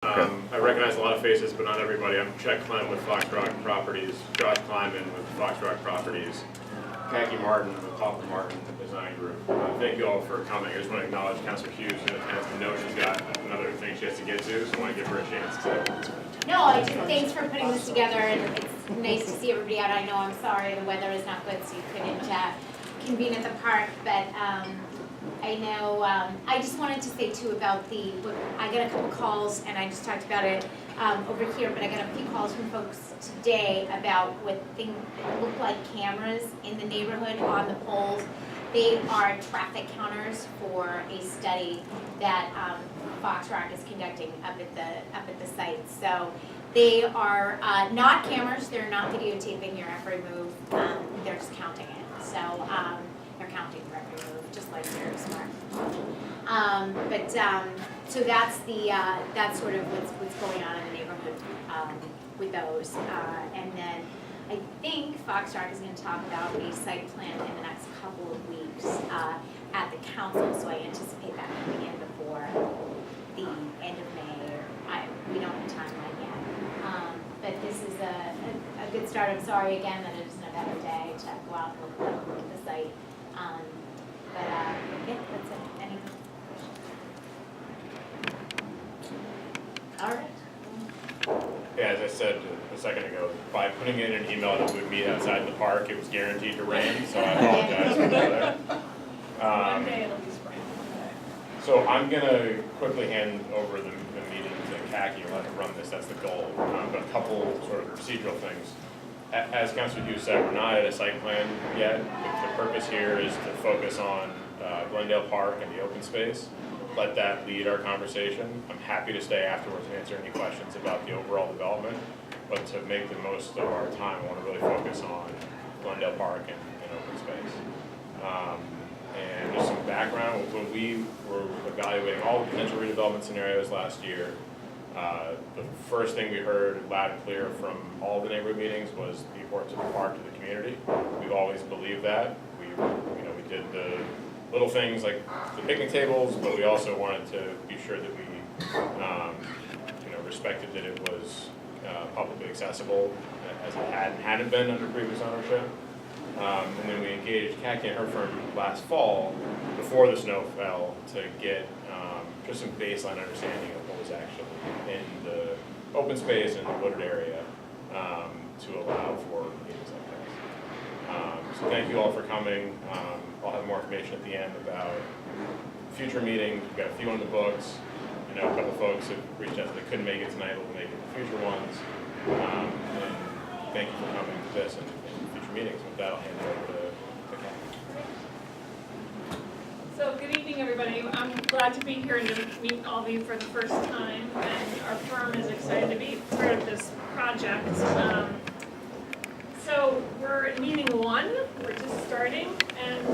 I recognize a lot of faces, but not everybody. I'm Chet Clem with Foxrock Properties, Josh Kleiman with Foxrock Properties, Khaki Martin with Hopper Martin Design Group. Thank you all for coming. I just want to acknowledge Councilor Hughes in attendance. I know she's got another thing she has to get to, so I want to give her a chance to. No, thanks for putting this together, and it's nice to see everybody out. I know, I'm sorry, the weather is not good, so you couldn't convene at the park, but I know, I just wanted to say too about I got a couple calls, and I just talked about it over here, but I got a few calls from folks today about what things look like cameras in the neighborhood on the poles. They are traffic counters for a study that Foxrock is conducting up at the site. So they are not cameras, they're not videotaping your every move, they're just counting it. So they're counting for every move, just like your smartphone. So that's sort of what's going on in the neighborhood with those. And then I think Foxrock is going to talk about a site plan in the next couple of weeks at the council. So I anticipate that coming in before the end of May, or we don't have a timeline yet. But this is a good start. I'm sorry again that it isn't a better day to go out and look at the site. Yeah, that's it. Any questions? All right. Yeah, as I said a second ago, by putting in an email that we would meet outside the park, it was guaranteed to rain, so I apologize for that. One day it'll be spring. So I'm going to quickly hand over the meeting to Khaki and let her run this, that's the goal. But a couple sort of procedural things. As Councilor Hughes said, we're not at a site plan yet. The purpose here is to focus on Glendale Park and the open space. Let that lead our conversation. I'm happy to stay afterwards and answer any questions about the overall development, but to make the most of our time, I want to really focus on Glendale Park and open space. And just some background, when we were evaluating all the potential redevelopment scenarios last year, the first thing we heard loud and clear from all the neighborhood meetings was the importance of the park to the community. We've always believed that. We did the little things like the picnic tables, but we also wanted to be sure that we, respected that it was publicly accessible, as it hadn't been under previous ownership. And then we engaged Khaki and her firm last fall, before the snow fell, to get just some baseline understanding of what was actually in the open space and the wooded area to allow for meetings like this. So thank you all for coming. I'll have more information at the end about future meetings. We've got a few on the books. I know a couple folks have reached out that couldn't make it tonight, but will make it in future ones. And thank you for coming to this and future meetings. With that, I'll hand it over to Khaki. So good evening, everybody. I'm glad to be here and to meet all of you for the first time. And our firm is excited to be part of this project. So we're at meeting one. We're just starting, and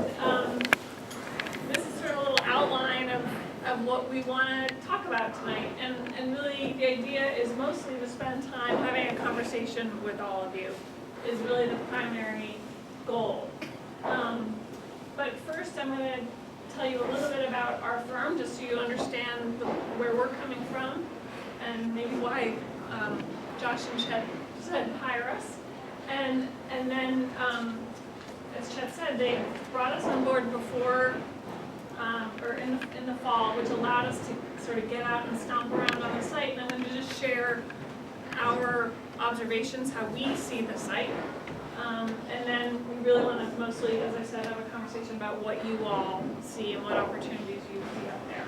this is sort of a little outline of what we want to talk about tonight. And really, the idea is mostly to spend time having a conversation with all of you. Is really the primary goal. But first, I'm going to tell you a little bit about our firm, just so you understand where we're coming from, and maybe why Josh and Chet said hire us. And then, as Chet said, they brought us on board before, or in the fall, which allowed us to sort of get out and stomp around on the site. And I'm going to just share our observations, how we see the site. And then we really want to mostly, as I said, have a conversation about what you all see and what opportunities you see out there.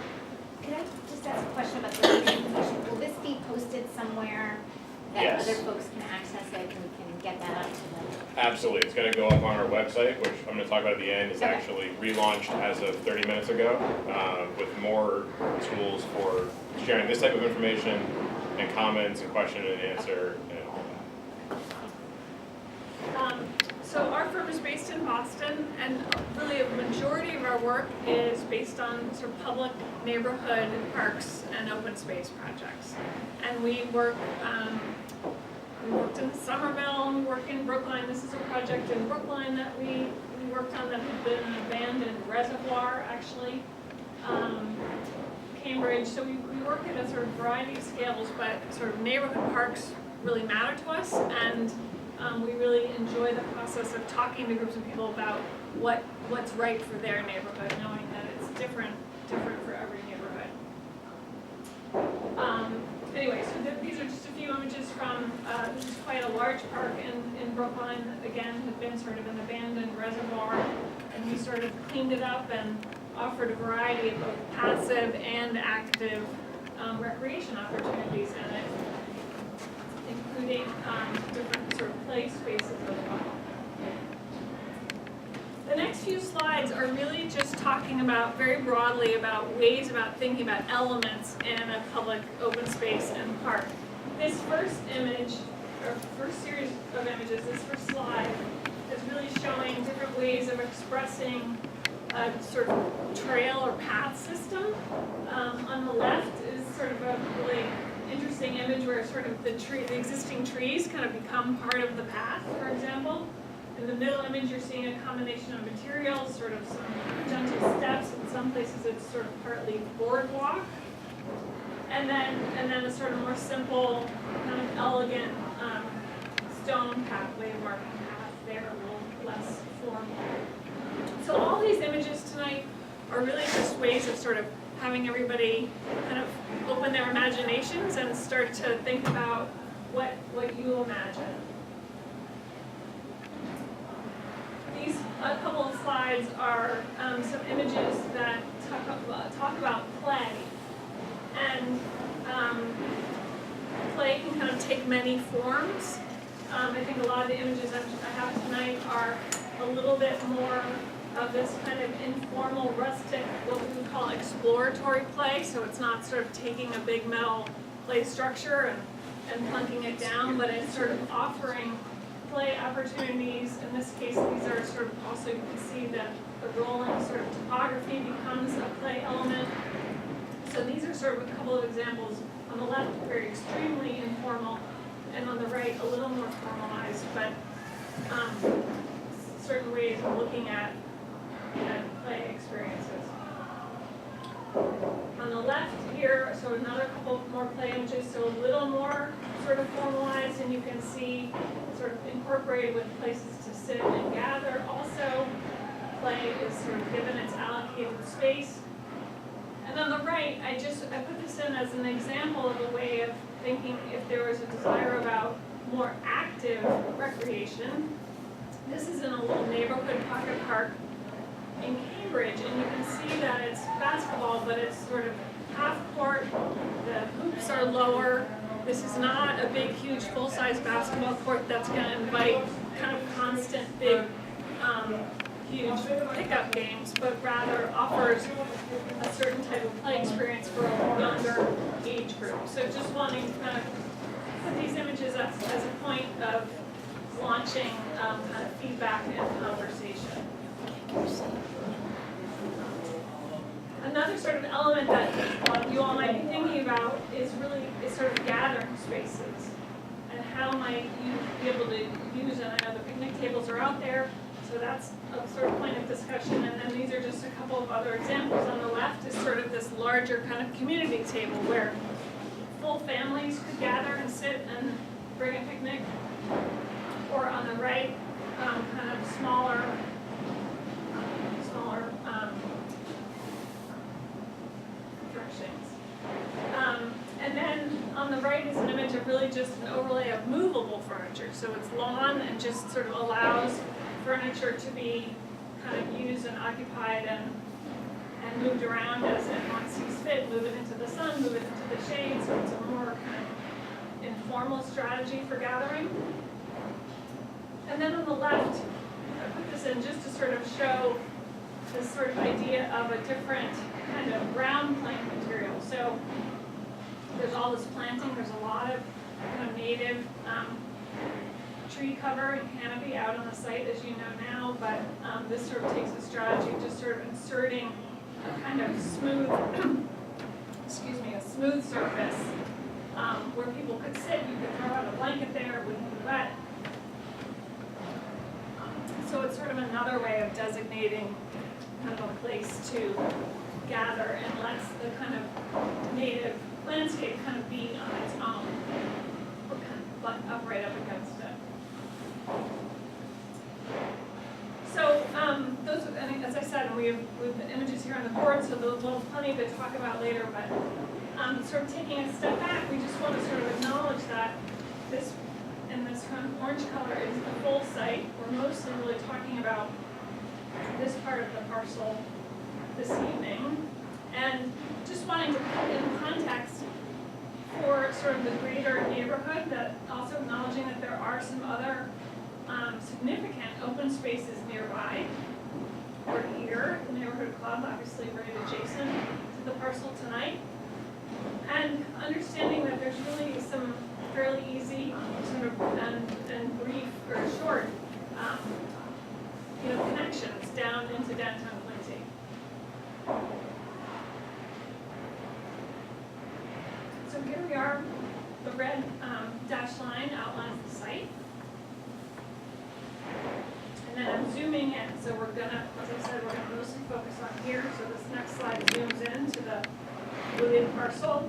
Can I just ask a question about the presentation? Will this be posted somewhere that Yes. other folks can access it and we can get that out to them? Absolutely. It's going to go up on our website, which I'm going to talk about at the end. It's Okay. actually relaunched as of 30 minutes ago with more tools for sharing this type of information and comments and question and answer and all that. So our firm is based in Boston, and really a majority of our work is based on sort of public neighborhood parks and open space projects. And we worked in Somerville, we work in Brookline. This is a project in Brookline that we worked on that had been an abandoned reservoir, actually. Cambridge, so we work at a sort of variety of scales, but sort of neighborhood parks really matter to us, and we really enjoy the process of talking to groups of people about what's right for their neighborhood, knowing that it's different for every neighborhood. Anyway, so these are just a few images from, this is quite a large park in Brookline, again, had been sort of an abandoned reservoir, and we sort of cleaned it up and offered a variety of both passive and active recreation opportunities in it, including different sort of play spaces as well. The next few slides are really just talking about, very broadly, about ways about thinking about elements in a public open space and park. This first image, or first series of images, this first slide, is really showing different ways of expressing a sort of trail or path system. On the left is sort of a really interesting image where sort of the existing trees kind of become part of the path, for example. In the middle image, you're seeing a combination of materials, sort of some gentle steps. In some places, it's sort of partly boardwalk. And then a sort of more simple, kind of elegant stone pathway, marking path there, a little less formal. So all these images tonight are really just ways of sort of having everybody kind of open their imaginations and start to think about what you imagine. These, a couple of slides are some images that talk about play. And play can kind of take many forms. I think a lot of the images I have tonight are a little bit more of this kind of informal, rustic, what we would call exploratory play. So it's not sort of taking a big metal play structure and plunking it down, but it's sort of offering play opportunities. In this case, these are sort of also, you can see that the rolling sort of topography becomes a play element. So these are sort of a couple of examples. On the left, very extremely informal, and on the right, a little more formalized, but certain ways of looking at play experiences. On the left here, so another couple more play images, so a little more sort of formalized, and you can see sort of incorporated with places to sit and gather. Also, play is sort of given its allocated space. And on the right, I put this in as an example of a way of thinking if there was a desire about more active recreation. This is in a little neighborhood pocket park in Cambridge, and you can see that it's basketball, but it's sort of half court. The hoops are lower. This is not a big, huge, full-size basketball court that's going to invite kind of constant, big, huge pickup games, but rather offers a certain type of play experience for a younger age group. So just wanting to kind of put these images as a point of launching kind of feedback and conversation. Another sort of element that you all might be thinking about is sort of gathering spaces, and how might you be able to use, and I know the picnic tables are out there, so that's a sort of point of discussion. And then these are just a couple of other examples. On the left is sort of this larger kind of community table where full families could gather and sit and bring a picnic. Or on the right, kind of smaller furnishings. And then on the right is an image of really just an overlay of movable furniture. So it's lawn and just sort of allows furniture to be kind of used and occupied and moved around as one sees fit, move it into the sun, move it into the shade, so it's a more kind of informal strategy for gathering. And then on the left, I put this in just to sort of show this sort of idea of a different kind of ground plant material. So there's all this planting, there's a lot of kind of native tree cover and canopy out on the site, as you know now, but this sort of takes a strategy of just sort of inserting a kind of smooth, a smooth surface where people could sit. You could throw out a blanket there, it wouldn't be wet. So it's sort of another way of designating kind of a place to gather and lets the kind of native landscape kind of be on its own. We're kind of right up against it. So those, and as I said, we have the images here on the board, so we'll have plenty to talk about later, but sort of taking a step back, we just want to sort of acknowledge that this, in this kind of orange color is the full site. We're mostly really talking about this part of the parcel this evening, and just wanting to put in context for sort of the greater neighborhood, that also acknowledging that there are some other significant open spaces nearby. We're here, the neighborhood club, obviously right adjacent to the parcel tonight, and understanding that there's really some fairly easy sort of and brief or short connections down into downtown Quincy. So here we are, the red dashed line outlines the site. And then I'm zooming in, so we're gonna, as I said, we're gonna mostly focus on here. So this next slide zooms in to the wooded parcel,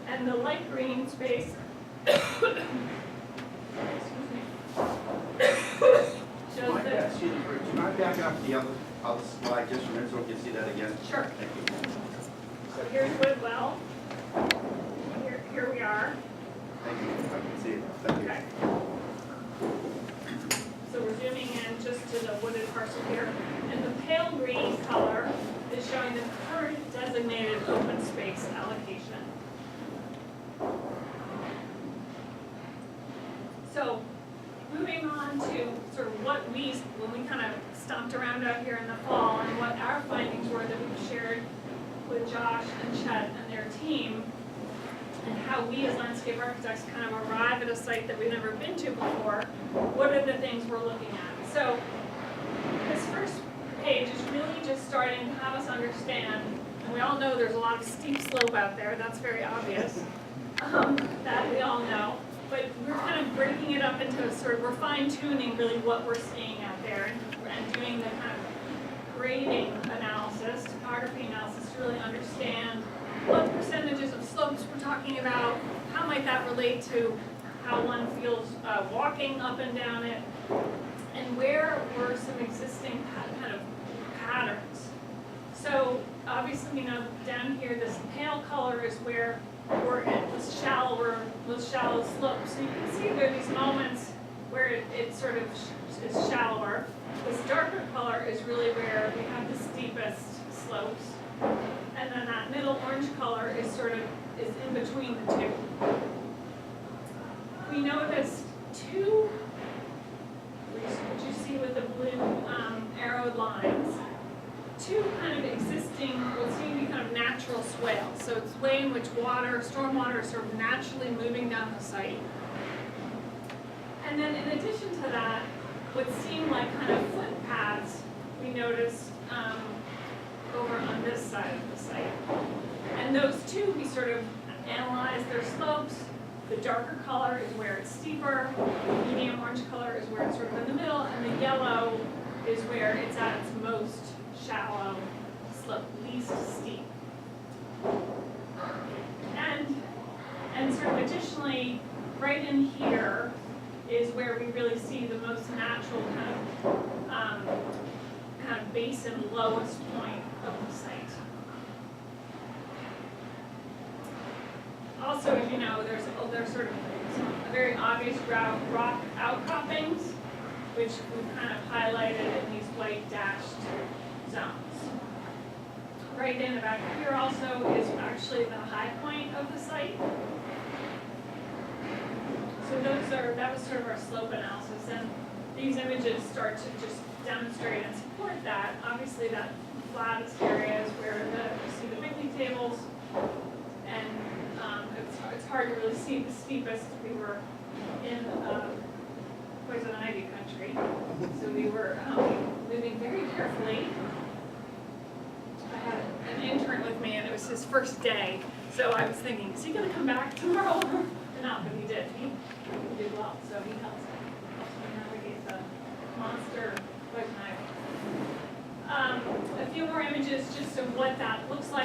and the light green space, excuse me, shows that. Excuse me, do you mind backing up to the other slide just a minute so we can see that again? Sure. Thank you. So here's Woodwell. Here we are. Thank you. I can see it. Thank you. Okay. So we're zooming in just to the wooded parcel here. And the pale green color is showing the current designated open space allocation. So moving on to sort of what when we kind of stomped around out here in the fall, and what our findings were that we shared with Josh and Chet and their team, and how we as landscape architects kind of arrive at a site that we've never been to before. What are the things we're looking at? So this first page is really just starting to have us understand, and we all know there's a lot of steep slope out there, that's very obvious, that we all know, but we're kind of breaking it up into sort of, we're fine-tuning really what we're seeing out there, and doing the kind of grading analysis, topography analysis, to really understand what percentages of slopes we're talking about, how might that relate to how one feels walking up and down it, and where were some existing kind of patterns. So obviously, down here, this pale color is where we're at those shallow slopes. So you can see there are these moments where it sort of is shallower. This darker color is really where we have the steepest slopes. And then that middle orange color is is in between the two. We noticed two, which you see with the blue arrowed lines, two kind of existing, what seem to be kind of natural swales. So it's way in which stormwater is sort of naturally moving down the site. And then in addition to that, what seemed like kind of footpaths, we noticed over on this side of the site. And those two, we sort of analyzed their slopes. The darker color is where it's steeper, the medium orange color is where it's sort of in the middle, and the yellow is where it's at its most shallow slope, least steep. And sort of additionally, right in here is where we really see the most natural kind of basin lowest point of the site. Also, as you know, there's sort of some very obvious rock outcroppings, which we've kind of highlighted in these white dashed zones. Right in about here also is actually the high point of the site. So that was sort of our slope analysis, and these images start to just demonstrate and support that. Obviously, that flattest area is where you see the picnic tables, and it's hard to really see the steepest. We were in poison ivy country, so we were moving very carefully. I had an intern with me, and it was his first day, so I was thinking, is he going to come back tomorrow or not? But he did. He did well, so he helped me navigate the monster poison ivy. A few more images just of what that looks like.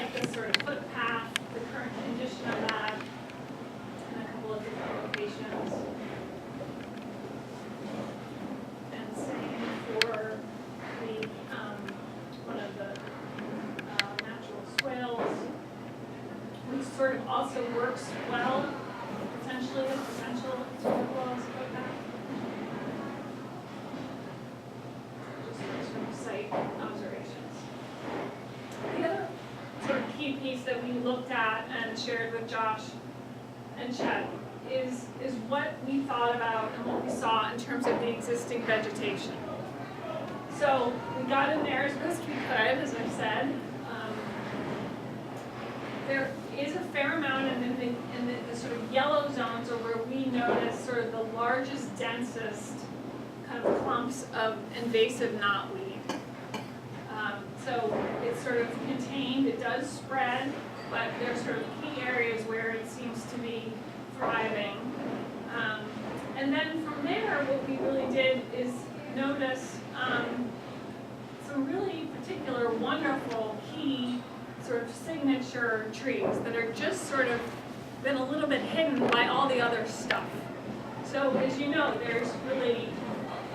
looked at and shared with Josh and Chet is what we thought about and what we saw in terms of the existing vegetation. So we got in there as best we could, as I said. There is a fair amount in the sort of yellow zones are where we notice sort of the largest, densest kind of clumps of invasive knotweed. So it's sort of contained, it does spread, but there's sort of key areas where it seems to be thriving. And then from there, what we really did is notice some really particular, wonderful, key sort of signature trees that are just sort of been a little bit hidden by all the other stuff. So as you know, there's really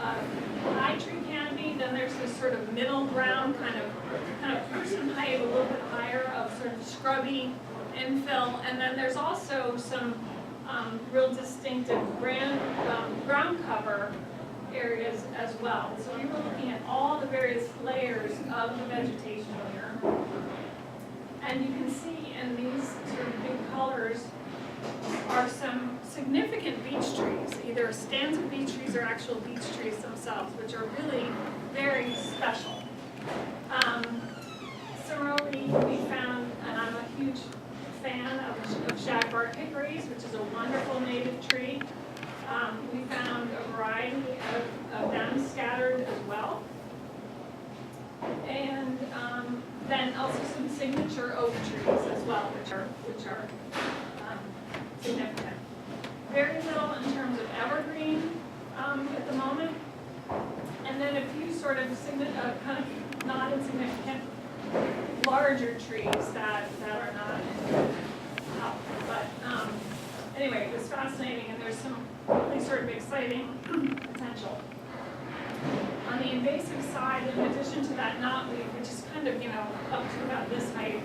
high tree canopy, then there's this sort of middle ground, kind of person height, a little bit higher of sort of scrubby infill, and then there's also some real distinctive ground cover areas as well. So we were looking at all the various layers of the vegetation here. And you can see in these sort of big colors are some significant beech trees, either stands of beech trees or actual beech trees themselves, which are really very special. Similarly, we found, and I'm a huge fan of shagbark hickories, which is a wonderful native tree. We found a variety of them scattered as well. And then also some signature oak trees as well, which are significant. Very little in terms of evergreen at the moment, and then a few sort of kind of not insignificant larger trees that are not out. But anyway, it was fascinating, and there's some really sort of exciting potential. On the invasive side, in addition to that knotweed, which is kind of, up to about this height,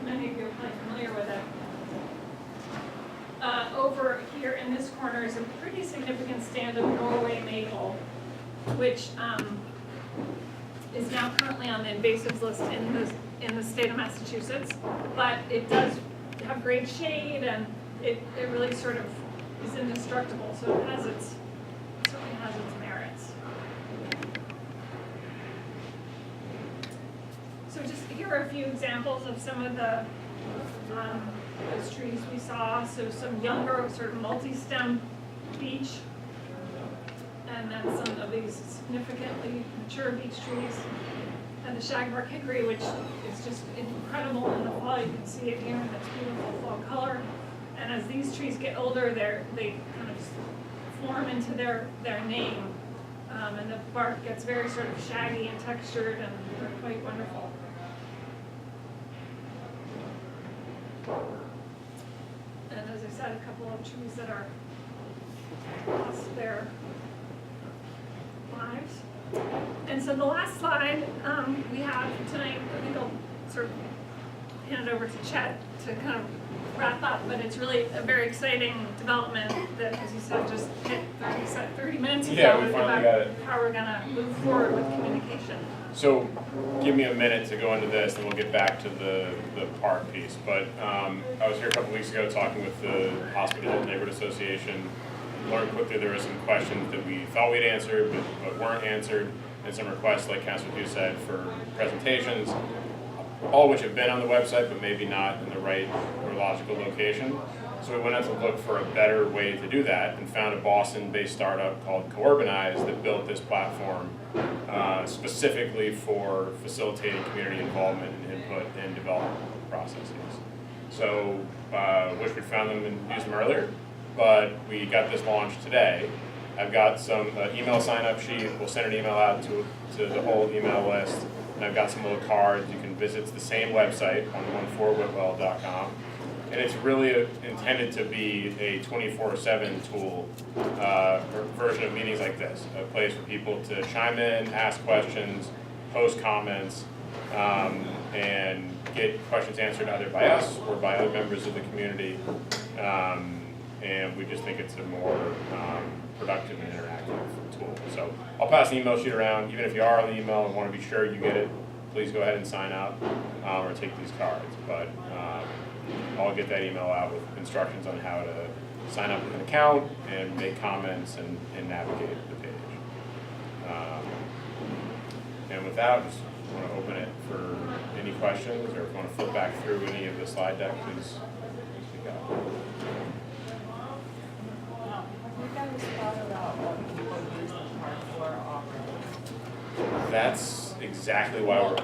many of you are probably familiar with it. Over here in this corner is a pretty significant stand of Norway maple, which is now currently on the invasives list in the state of Massachusetts. But it does have great shade, and it really sort of is indestructible, so it certainly has its merits. So just here are a few examples of some of the those trees we saw. So some younger sort of multi-stem beech, and then some of these significantly mature beech trees, and the shagbark hickory, which is just incredible in the fall. You can see it here in its beautiful fall color. And as these trees get older, they kind of form into their name, and the bark gets very sort of shaggy and textured, and they're quite wonderful. And as I said, a couple of trees that are lost their lives. And so the last slide we have tonight, I think I'll sort of hand it over to Chet to kind of wrap up, but it's really a very exciting development that, as you said, just hit 30 minutes ago. Yeah, we finally got it. How we're going to move forward with communication. So give me a minute to go into this, and we'll get back to the park piece. But I was here a couple weeks ago talking with the Hospital Neighborhood Association. Learned quickly there were some questions that we thought we'd answered but weren't answered, and some requests, like Councilor Hughes said, for presentations, all which have been on the website but maybe not in the right or logical location. So we went out to look for a better way to do that and found a Boston-based startup called Co-Urbanize that built this platform specifically for facilitating community involvement and input in development processes. So wish we'd found them and used them earlier, but we got this launched today. I've got some email sign-up sheet. We'll send an email out to the whole email list, and I've got some little cards. You can visit the same website, 114whitwell.com. And it's really intended to be a 24/7 tool version of meetings like this, a place for people to chime in, ask questions, post comments, and get questions answered either by us or by other members of the community. And we just think it's a more productive and interactive tool. So I'll pass the email sheet around. Even if you are on the email and want to be sure you get it, please go ahead and sign up or take these cards. But I'll get that email out with instructions on how to sign up with an account and make comments and navigate the page. And with that, I just want to open it for any questions, or if you want to flip back through any of the slide deck, please speak up. You guys thought about what people use the park for already? That's exactly why we're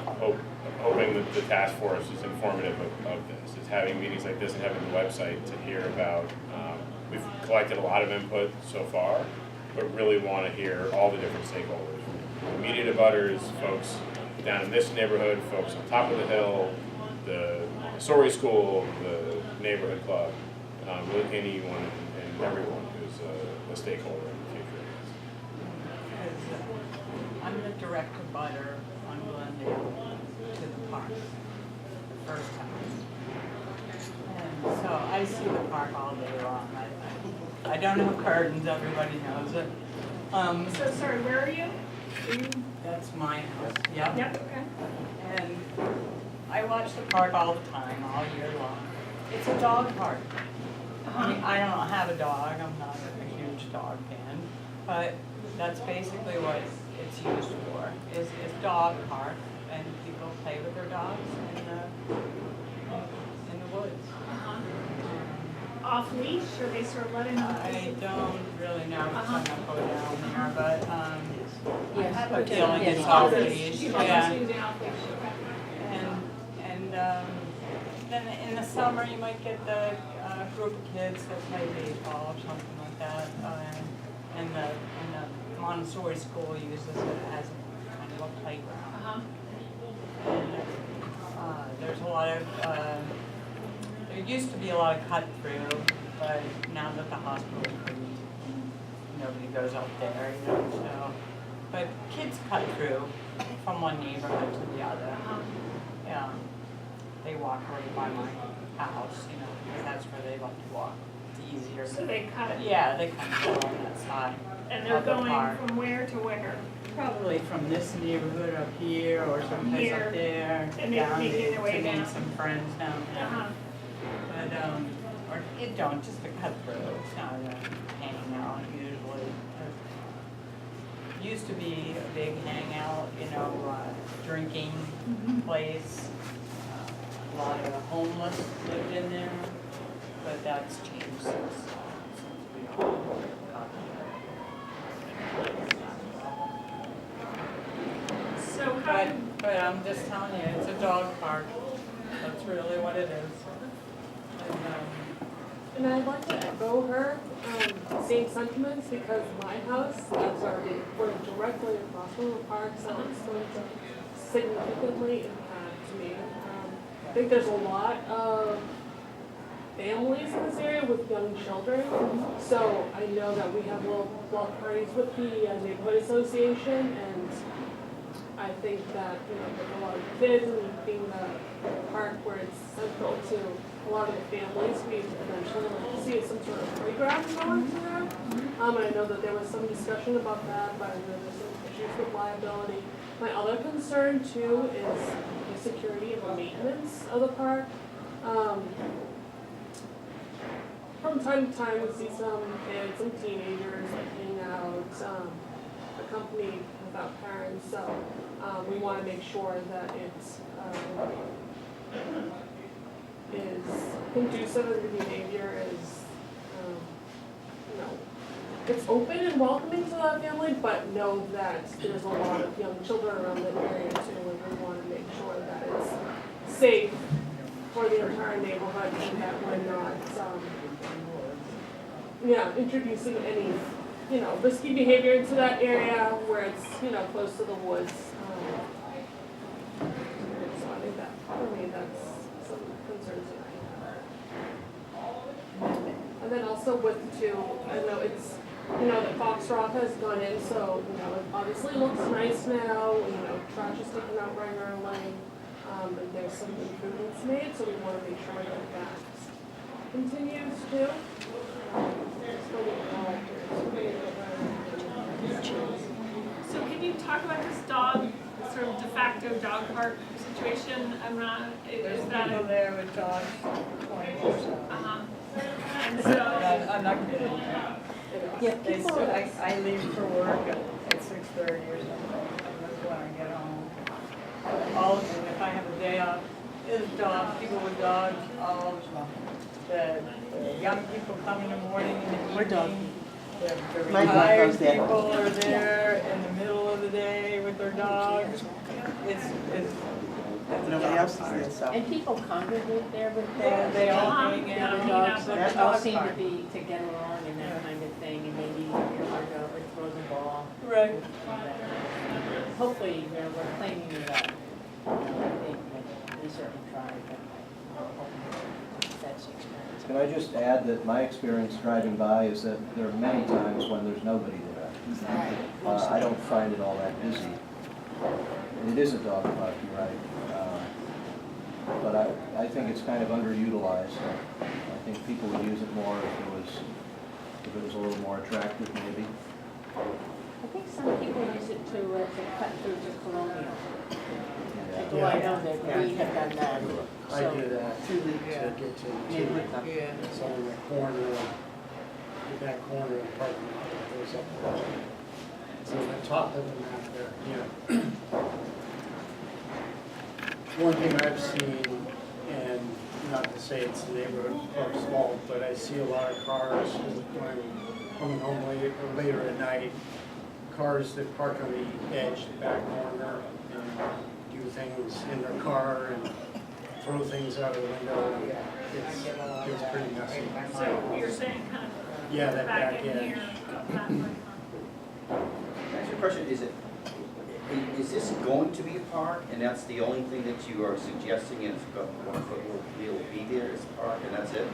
hoping that the task force is informative of this, is having meetings like this and having the website to hear about. We've collected a lot of input so far, but really want to hear all the different stakeholders. Immediate abutters, folks down in this neighborhood, folks on top of the hill, the Montessori school, the neighborhood club, really anyone and everyone who's a stakeholder in the future. Because I'm the direct abutter on Glendale to the park, the first time. And so I see the park all day long. I don't have curtains, everybody knows it. So sorry, where are you? That's my house, yeah. Yep, okay. And I watch the park all the time, all year long. It's a dog park. I mean, I don't have a dog, I'm not a huge dog fan, but that's basically what it's used for, is dog park, and people play with their dogs in the woods. Off leash, or they sort of let him? I don't really know if I'm gonna go down there, but, I have a okay. feeling it's Yes. off leash, You yeah. want using off leash, okay. And then in the summer, you might get the group of kids that play baseball or something like that. And the Montessori school uses it as kind of a playground. And there's a lot of, there used to be a lot of cut through, but now that the hospital's closed, nobody goes up there, you know, so. But kids cut through from one neighborhood to the other. Yeah, they walk right by my house, you know, because that's where they like to walk. It's easier. So they cut, Yeah, they kind of go on that side. and they're of the going park. from where to where? Probably from this neighborhood up here or someplace Here. up there. And they're down making their way to meet down. some friends down there. But, or it don't, just a cut through. It's not a hangout usually. It used to be a big hangout, you know, drinking place. A lot of the homeless lived in there, but that's changed since we all got there. So how, But I'm just telling you, it's a dog park. That's really what it is. And I'd like to echo her same sentiments, because my house, that's already, we're directly across from the park, so it's going to significantly impact me. I think there's a lot of families in this area with young children, so I know that we have little block parties with the neighborhood association, and I think that, you know, with a lot of kids and being the park where it's central to a lot of the families, we eventually like to see some sort of playground going to there. And I know that there was some discussion about that, but I know there's some issues with liability. My other concern too is the security and the maintenance of the park. From time to time, we see some kids, some teenagers like hang out, accompanied without parents, so we want to make sure that it's is conducive and the behavior is, you know, it's open and welcoming to the family, but know that there's a lot of young children around the area too, and we want to make sure that it's safe for the entire neighborhood and that we're not, introducing any, you know, risky behavior into that area where it's, you know, close to the woods. So I think that, for me, that's some concerns that I have. And then also with too, I know it's, you know, the Foxrock has gone in, so, you know, it obviously looks nice now, you know, trash is taken out regularly, and there's some improvements made, so we want to make sure that that continues too. so can you talk about this dog, sort of de facto dog park situation? I'm not, There's is that people a, there with dogs And so, I'm not kidding. Yeah, They people, still, I leave for work at 6:30 or something, that's when I get home. All, and if I have a day off, there's dogs, people with dogs, all the young people come in the morning and the We're dog evening. The My dog retired goes there. people are there in the middle of the day with their dogs. It's nobody else is there, so. And people congregate there with They, dogs. they all Uh-huh. hang Yeah, out. meet up. They That's all dog seem to park. be, to get along and that kind of thing, and maybe your dog or throws a ball. Right. Hopefully, we're claiming that, I think that we certainly try, but hopefully that's the experience. Can I just add that my experience driving by is that there are many times when there's nobody there. I don't find it all that busy. It is a dog park, you're right. But I think it's kind of underutilized. I think people would use it more if it was a little more attractive maybe. I think some people use it to cut through to Colonial. Yeah. Well, I know that we have done that, I so. do that 2 weeks. to Yeah. get to Neighborhood club. Yeah. It's on the corner, the back corner of the parking lot that goes up. So the top of the map there, yeah. One thing I've seen, and not to say it's the neighborhood club's fault, but I see a lot of cars when I'm coming home later at night, cars that park on the edge, the back corner, and do things in their car and throw things out of the window. It's pretty messy. so you're saying kind of Yeah, that back back in edge. here, that way. Next question, is this going to be a park, and that's the only thing that you are suggesting is will be there as a park, and that's it?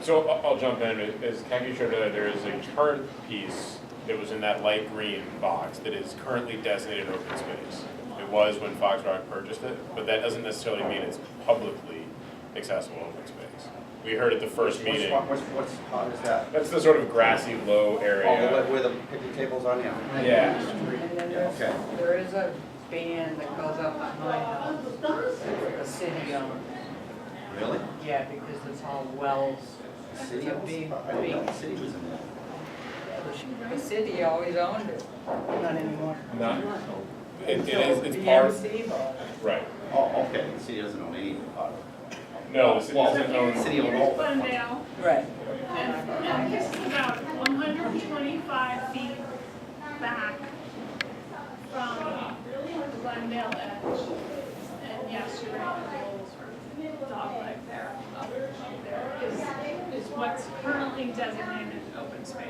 So I'll jump in, as Kaki showed earlier, there is a chart piece that was in that light green box that is currently designated open space. It was when Foxrock purchased it, but that doesn't necessarily mean it's publicly accessible open space. We heard at the first meeting, What's, how is that? that's the sort of grassy, low Oh, area. where the picnic tables are now? Yeah. And then there's, Okay. there is a band that goes up at my house, the city owned. Really? Yeah, because it's all wells. The city It's a owns? big, I didn't know big- the city was in there. The city always owned it. Not anymore. Not, it is, it's part, BMC bought it. right. Oh, okay, the city doesn't own any part of it. No, the city Well, doesn't the own, city owns Here's all of it. Glendale, Right. and this is about 125 feet back from the Glendale edge. And yes, you're right, the little sort of dog leg there, up there is what's currently designated open space.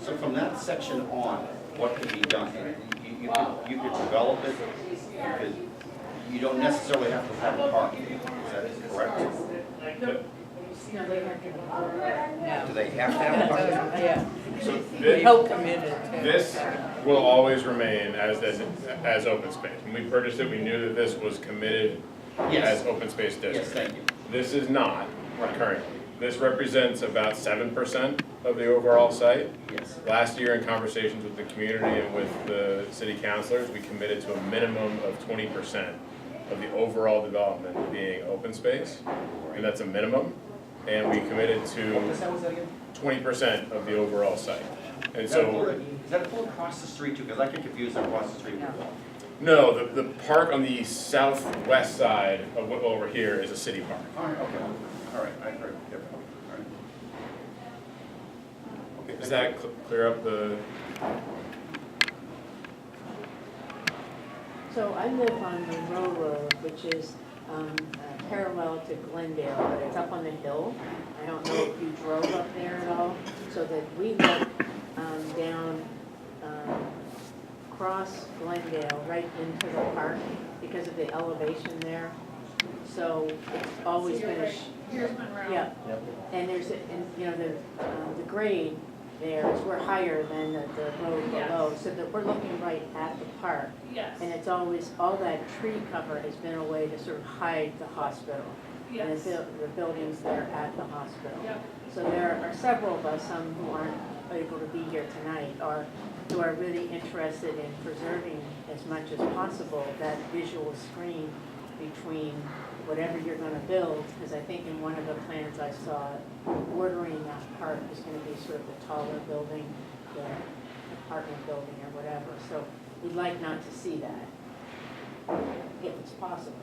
So from that section on, what could be done? You could develop it, you don't necessarily have to have a park, is that correct? No, they have to. Do they have to have a park? Yeah. so We this, help committed to. this will always remain as open space. When we purchased it, we knew that this was committed Yes. as open space Yes, district. thank you. This is not currently. This represents about 7% of the overall site. Yes. Last year, in conversations with the community and with the city councilors, we committed to a minimum of 20% of the overall development being open space, and that's a minimum. And we committed What to percent was that again? 20% of the overall site. And Is that a so, pool- is that a pool across the street too? Because I get confused across the street. no, the park on the southwest side of what over here is a city park. All right, okay, all right, I heard differently, all right. Does that clear up the? So I live on Monroe Road, which is parallel to Glendale, but it's up on the hill. I don't know if you drove up there at all, so that we look down across Glendale, right into the park because of the elevation there. So it's always been a, Here's Monroe. yeah. And there's, and you know, the grade there is, we're higher than the road Yes. below, so that we're looking right at the park. Yes, And it's always, all that tree cover has been a way to sort of hide the hospital. And yes. the buildings there at the hospital. Yep. So there are several of us, some who aren't able to be here tonight, or who are really interested in preserving as much as possible that visual screen between whatever you're gonna build, because I think in one of the plans I saw, bordering that park is gonna be sort of the taller building, the apartment building or whatever, so we'd like not to see that, if it's possible.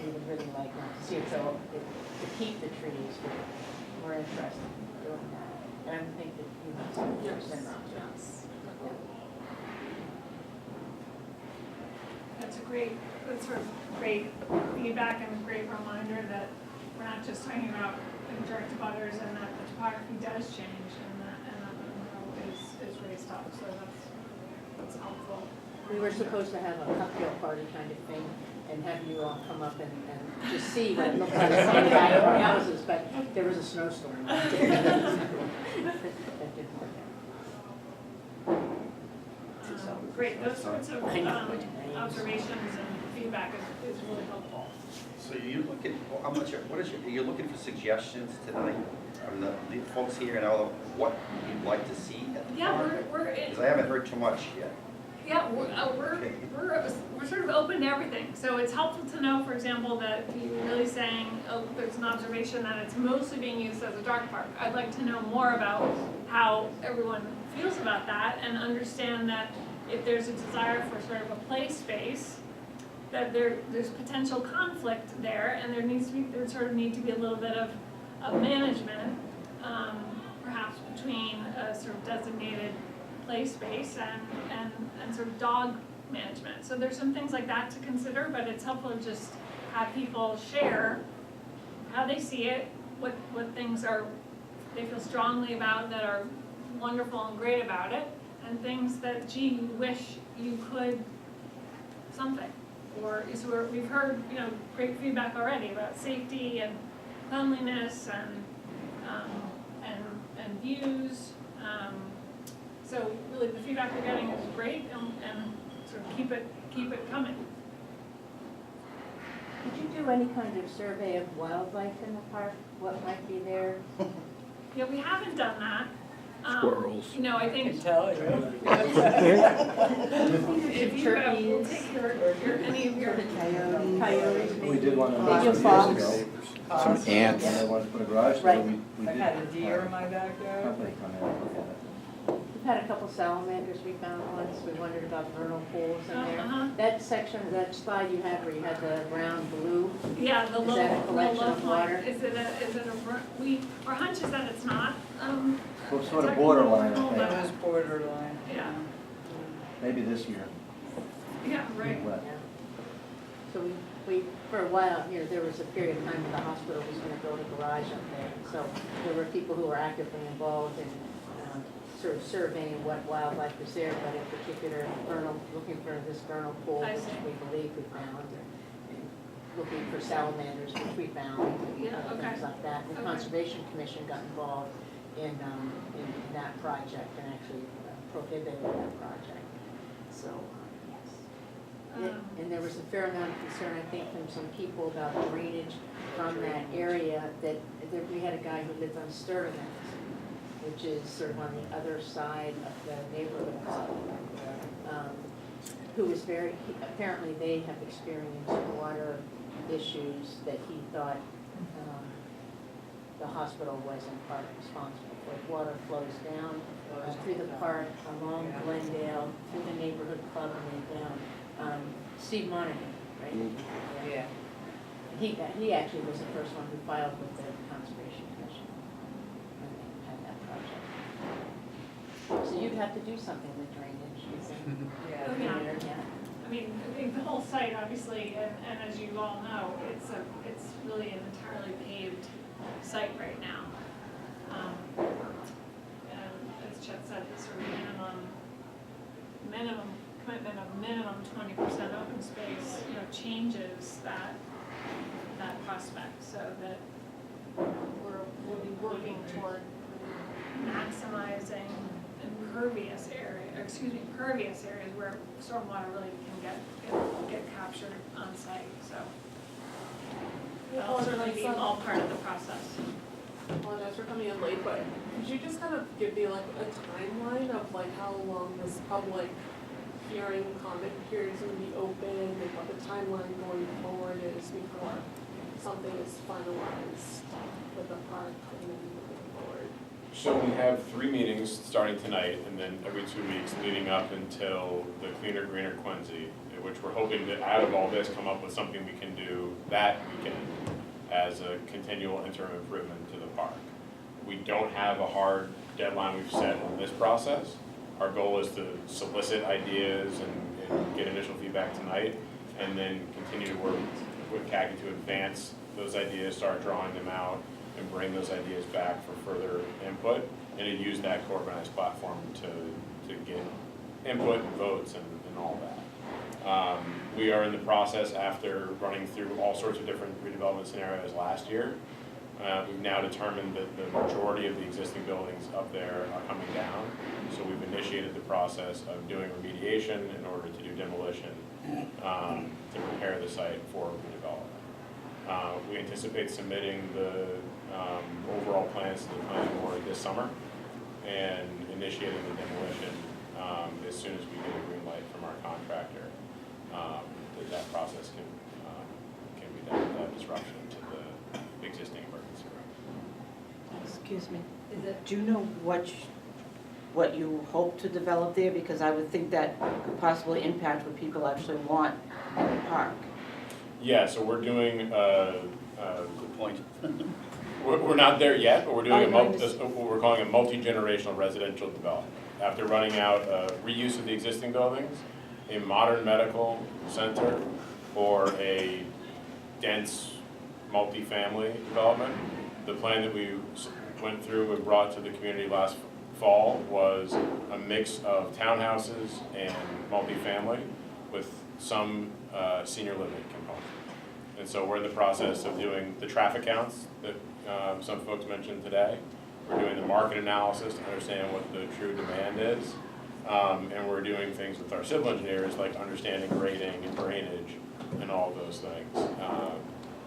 We would really like not to see it, so to keep the trees, we're interested in doing that. And I think that you have some interest in that. Yes. That's sort of great feedback and a great reminder that we're not just talking about direct abutters and that the topography does change and that is raised up, so that's helpful. We were supposed to have a cocktail party kind of thing and have you all come up and just see what it looked like from the back of our houses, but there was a snowstorm. That didn't work out. So, Great, those sorts of I know. observations and feedback is really helpful. So you're looking, you're looking for suggestions tonight from the folks here and all of what you'd like to see at the Yeah, park? we're Because I haven't heard too much yet. Yeah, we're sort of open to everything. So it's helpful to know, for example, that you're really saying, there's an observation that it's mostly being used as a dog park. I'd like to know more about how everyone feels about that and understand that if there's a desire for sort of a play space, that there's potential conflict there, and there sort of need to be a little bit of management, perhaps between a sort of designated play space and sort of dog management. So there's some things like that to consider, but it's helpful to just have people share how they see it, what things they feel strongly about that are wonderful and great about it, and things that, gee, you wish you could something. So we've heard, great feedback already about safety and cleanliness and views. So really the feedback we're getting is great and sort of keep it coming. Did you do any kind of survey of wildlife in the park? What might be there? Yeah, we haven't done that. Squirrels. I I think can tell you. if you will take any of your, Coyotes maybe? We did one of Maybe a those fox. years ago. Some ants. When they wanted to put a garage there, Right. we I've did. had a deer in my backyard. Company come in and look at it. We've had a couple salamanders we found once. We wondered about vernal pools in there. Uh-huh. That section, that slide you had where you had the brown, blue, yeah, the Is low, that a the collection low of point. water? Is it our hunch is that it's not, Well, sort of borderline, I Technical, think. It was borderline. yeah, Maybe this year. yeah, right. Wet. yeah. So we, for a while, there was a period of time when the hospital was gonna build a garage up there. So there were people who were actively involved in sort of surveying what wildlife was there, but in particular, looking for this vernal pool, I which see. we believe we found, and looking for salamanders, which we found, Yeah, okay. things like that. The Okay. Conservation Commission got involved in that project and actually prohibited that project. So, yes. And there was a fair amount of concern, I think, from some people about drainage from that area, that we had a guy who lived on Sturtevant, which is sort of on the other side of the neighborhood, who was apparently they have experienced water issues that he thought the hospital was in part responsible for. Water flows down through the park, along Glendale, through the neighborhood club, and then down. Steve Monaghan, right? Yeah. He actually was the first one who filed with the Conservation Commission when they had that project. So you'd have to do something with drainage, you think? Yeah. Yeah. I mean, I think the whole site, obviously, and as you all know, it's really an entirely paved site right now. And as Chet said, the sort of minimum commitment of minimum 20% open space, changes that prospect, so that we'll be working toward maximizing pervious areas where stormwater really can get captured on site, so. That'll certainly be all part of the process. I apologize for coming in late, but could you just kind of give me like a timeline of like how long this public hearing, comment period is gonna be open, and what the timeline going forward is before something is finalized with the park and then moving forward? So we have 3 meetings starting tonight, and then every 2 weeks leading up until the Cleaner Greener Quincy, in which we're hoping to, out of all this, come up with something we can do that weekend as a continual interim improvement to the park. We don't have a hard deadline we've set on this process. Our goal is to solicit ideas and get initial feedback tonight, and then continue to work with CACI to advance those ideas, start drawing them out, and bring those ideas back for further input, and to use that co-organized platform to get input and votes and all that. We are in the process, after running through all sorts of different redevelopment scenarios last year, we've now determined that the majority of the existing buildings up there are coming down. So we've initiated the process of doing remediation in order to do demolition to prepare the site for redevelopment. We anticipate submitting the overall plans to the planning board this summer and initiating the demolition as soon as we get a green light from our contractor, that process can be done without disruption to the existing emergency room. Excuse me, do you know what you hope to develop there? Because I would think that could possibly impact what people actually want in the park. Yeah, so we're doing, Good point. we're not there yet, but we're doing Oh, what we're calling a multi-generational residential development. After running out reuse of the existing buildings, a modern medical center, or a dense multi-family development. The plan that we went through and brought to the community last fall was a mix of townhouses and multifamily with some senior living component. And so we're in the process of doing the traffic counts that some folks mentioned today. We're doing the market analysis to understand what the true demand is. And we're doing things with our civil engineers, like understanding grading and drainage and all those things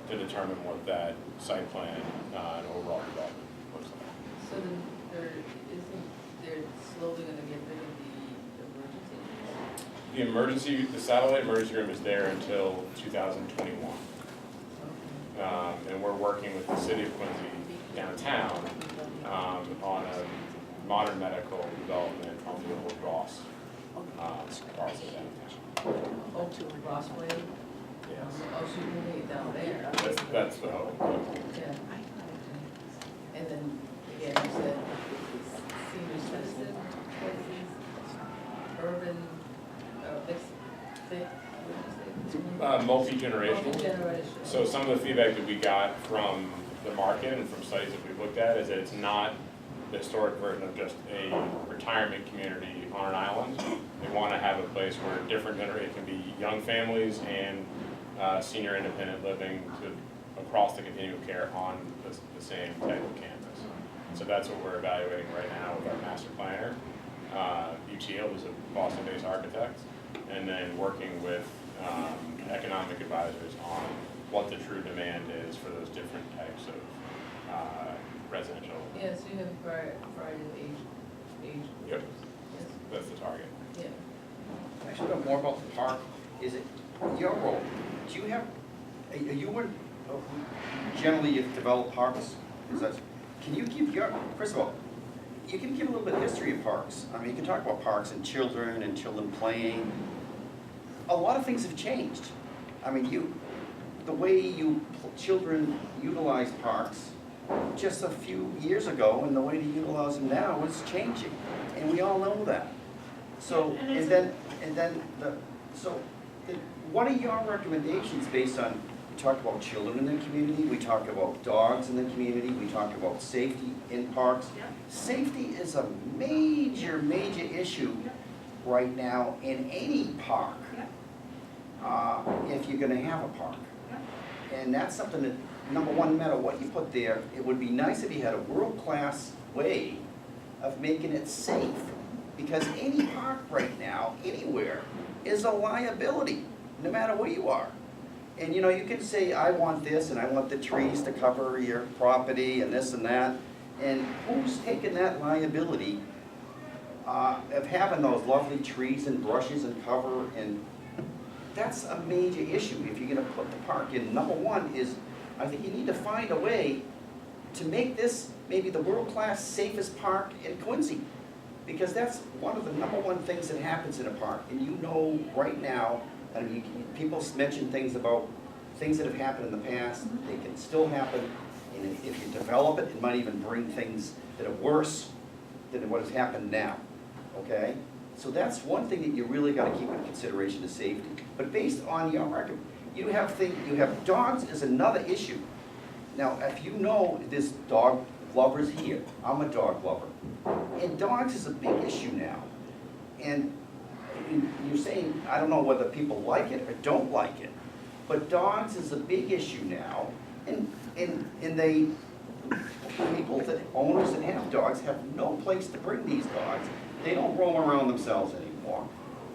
to determine what that site plan and overall development looks like. So then they're slowly gonna get rid of the emergency room? The satellite emergency room is there until 2021. And we're working with the city of Quincy downtown on a modern medical development on the old Ross, parcel downtown. Oh, to Rossway? Yes, Oh, so you're moving it down there? that's the hope. Yeah. And then, again, you said senior citizen, urban, Multi-generational. multi-generational. So some of the feedback that we got from the market and from studies that we've looked at is that it's not the historic version of just a retirement community on an island. They want to have a place where it can be young families and senior independent living across the continuum of care on the same type of campus. So that's what we're evaluating right now with our master planner, UTL, who's a Boston-based architect, and then working with economic advisors on what the true demand is for those different types of residential. Yeah, so you have prior to age Yep. groups. Yes. That's the target. Yeah. Actually, know more about the park. Is it your role? Do you have, generally you develop parks? Can you give first of all, you can give a little bit of history of parks. I mean, you can talk about parks and children playing. A lot of things have changed. I mean, the way children utilize parks just a few years ago and the way they utilize them now is changing, and we all know that. So, what are your recommendations based on, we talk about children in the community, we talk about dogs in the community, we talk about safety in parks. Yeah. Safety is a major issue right now in any park, if you're gonna have a park. And that's something that, number one, no matter what you put there, it would be nice if you had a world-class way of making it safe. Because any park right now, anywhere, is a liability, no matter where you are. And you can say, I want this, and I want the trees to cover your property, and this and that. And who's taking that liability of having those lovely trees and brushes and cover? And that's a major issue if you're gonna put the park in. Number one is I think you need to find a way to make this maybe the world-class safest park in Quincy. Because that's one of the number one things that happens in a park. And you know right now, I mean, people mention things about things that have happened in the past, they can still happen. And if you develop it, it might even bring things that are worse than what has happened now, okay? So that's one thing that you really gotta keep in consideration is safety. But based on your record, you have dogs is another issue. Now, if you know there's dog lovers here, I'm a dog lover. And dogs is a big issue now. And you're saying, I don't know whether people like it or don't like it, but dogs is a big issue now. And they, people that, owners that have dogs have no place to bring these dogs. They don't roam around themselves anymore.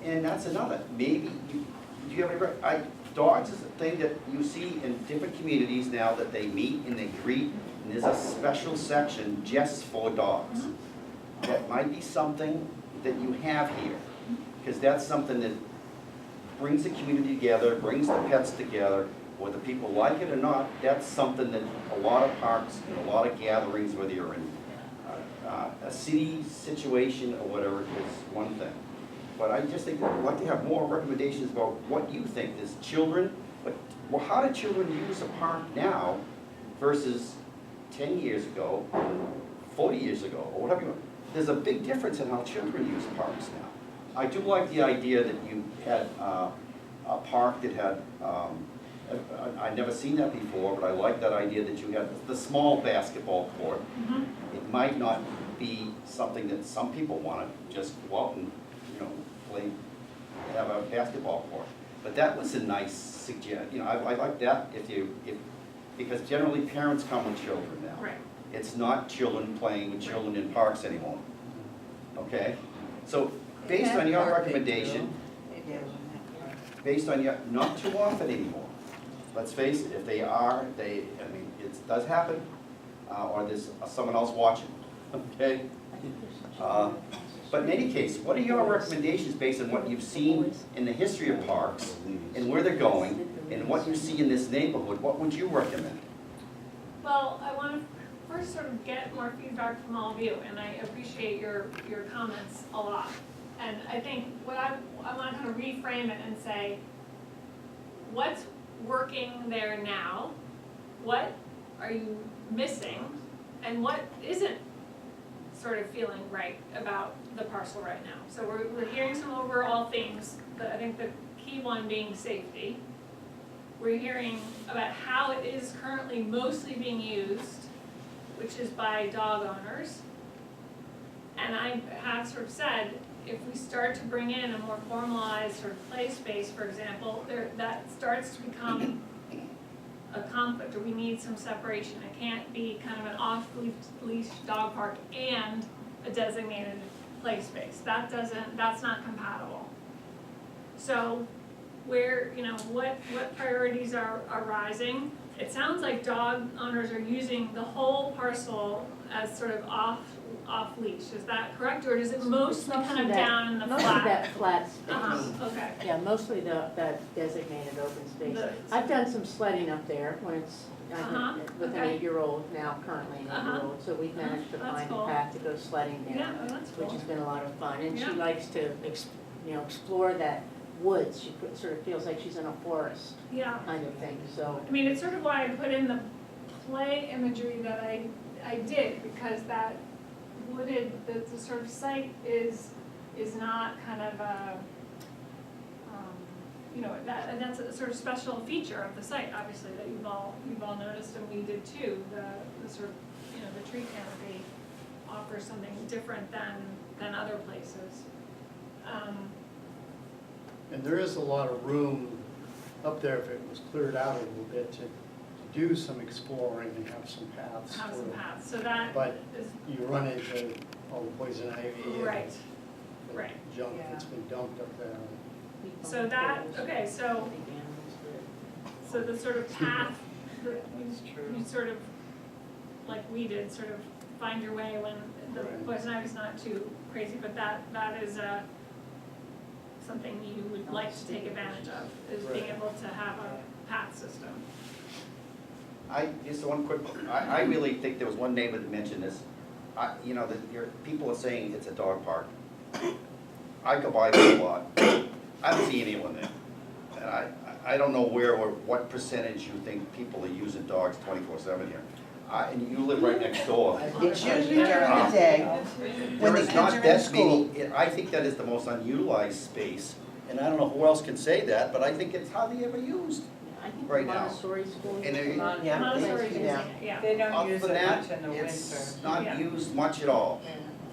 And that's another, maybe, do you have any, dogs is a thing that you see in different communities now that they meet and they greet, and there's a special section just for dogs. That might be something that you have here, because that's something that brings the community together, brings the pets together, whether people like it or not. That's something that a lot of parks and a lot of gatherings, whether you're in a city situation or whatever, is one thing. But I just think I'd like to have more recommendations about what you think. There's children, but well, how do children use a park now versus 10 years ago, 40 years ago, or whatever you want? There's a big difference in how children use parks now. I do like the idea that you had a park that had, I'd never seen that before, but I like that idea that you had the small basketball court. It might not be something that some people want to just go out and, play, have a basketball court. But that was a nice suggestion. I like that because generally parents come with children now. Right. It's not children playing with children in parks anymore. Okay? So based on your recommendation, based on your, not too often anymore. Let's face it, if they are, it does happen, or there's someone else watching, okay? But in any case, what are your recommendations based on what you've seen in the history of parks and where they're going and what you see in this neighborhood? What would you recommend? Well, I want to first sort of get more feedback from all of you, and I appreciate your comments a lot. And I think what I want to kind of reframe it and say, what's working there now? What are you missing? And what isn't sort of feeling right about the parcel right now? So we're hearing some overall themes, I think the key one being safety. We're hearing about how it is currently mostly being used, which is by dog owners. And I have sort of said, if we start to bring in a more formalized sort of play space, for example, that starts to become a conflict, or we need some separation. It can't be kind of an off-leash dog park and a designated play space. That's not compatible. So what priorities are rising? It sounds like dog owners are using the whole parcel as sort of off leash. Is that correct, or is it mostly kind of down in the flat? Most of that flat space. Okay. Yeah, mostly that designated open space. I've done some sledding up there when it's, with an 8-year-old now, currently an 8-year-old, so we've managed to That's find cool. a path to go sledding there, Yeah, that's cool. which has been a lot of fun. And she Yeah. likes to, explore that woods. She sort of feels like she's in a forest Yeah. kind of thing, so. I mean, it's sort of why I put in the play imagery that I did, because that wooded, the sort of site is not kind of a, that's a sort of special feature of the site, obviously, that you've all noticed, and we did too. The sort of, the tree canopy offers something different than other places. And there is a lot of room up there if it was cleared out a little bit to do some exploring and have some paths. Have some for- paths, so that But is, you run into all the poison ivy and right, the right. junk that's been dumped up there. So that, okay, so the sort of path, that you sort of, like we did, sort of find your way when the Right. poison ivy's not too crazy, but that is something you would like to take advantage of, is being Right. able to have a path system. Just one quick, I really think there was one neighbor that mentioned this. You know, people are saying it's a dog park. I go by there a lot. I don't see anyone there. And I don't know where or what percentage you think people are using dogs 24/7 here. And you live right next door. It's usually during the day, when the There is kids not are in that school. many, I think that is the most unutilized space. And I don't know who else can say that, but I think it's hardly ever used. I think Right now. Montessori schools. And they- Yeah. Montessori is, Yeah. yeah. They don't Other use than it that, much in the winter. it's Yeah. not used much at all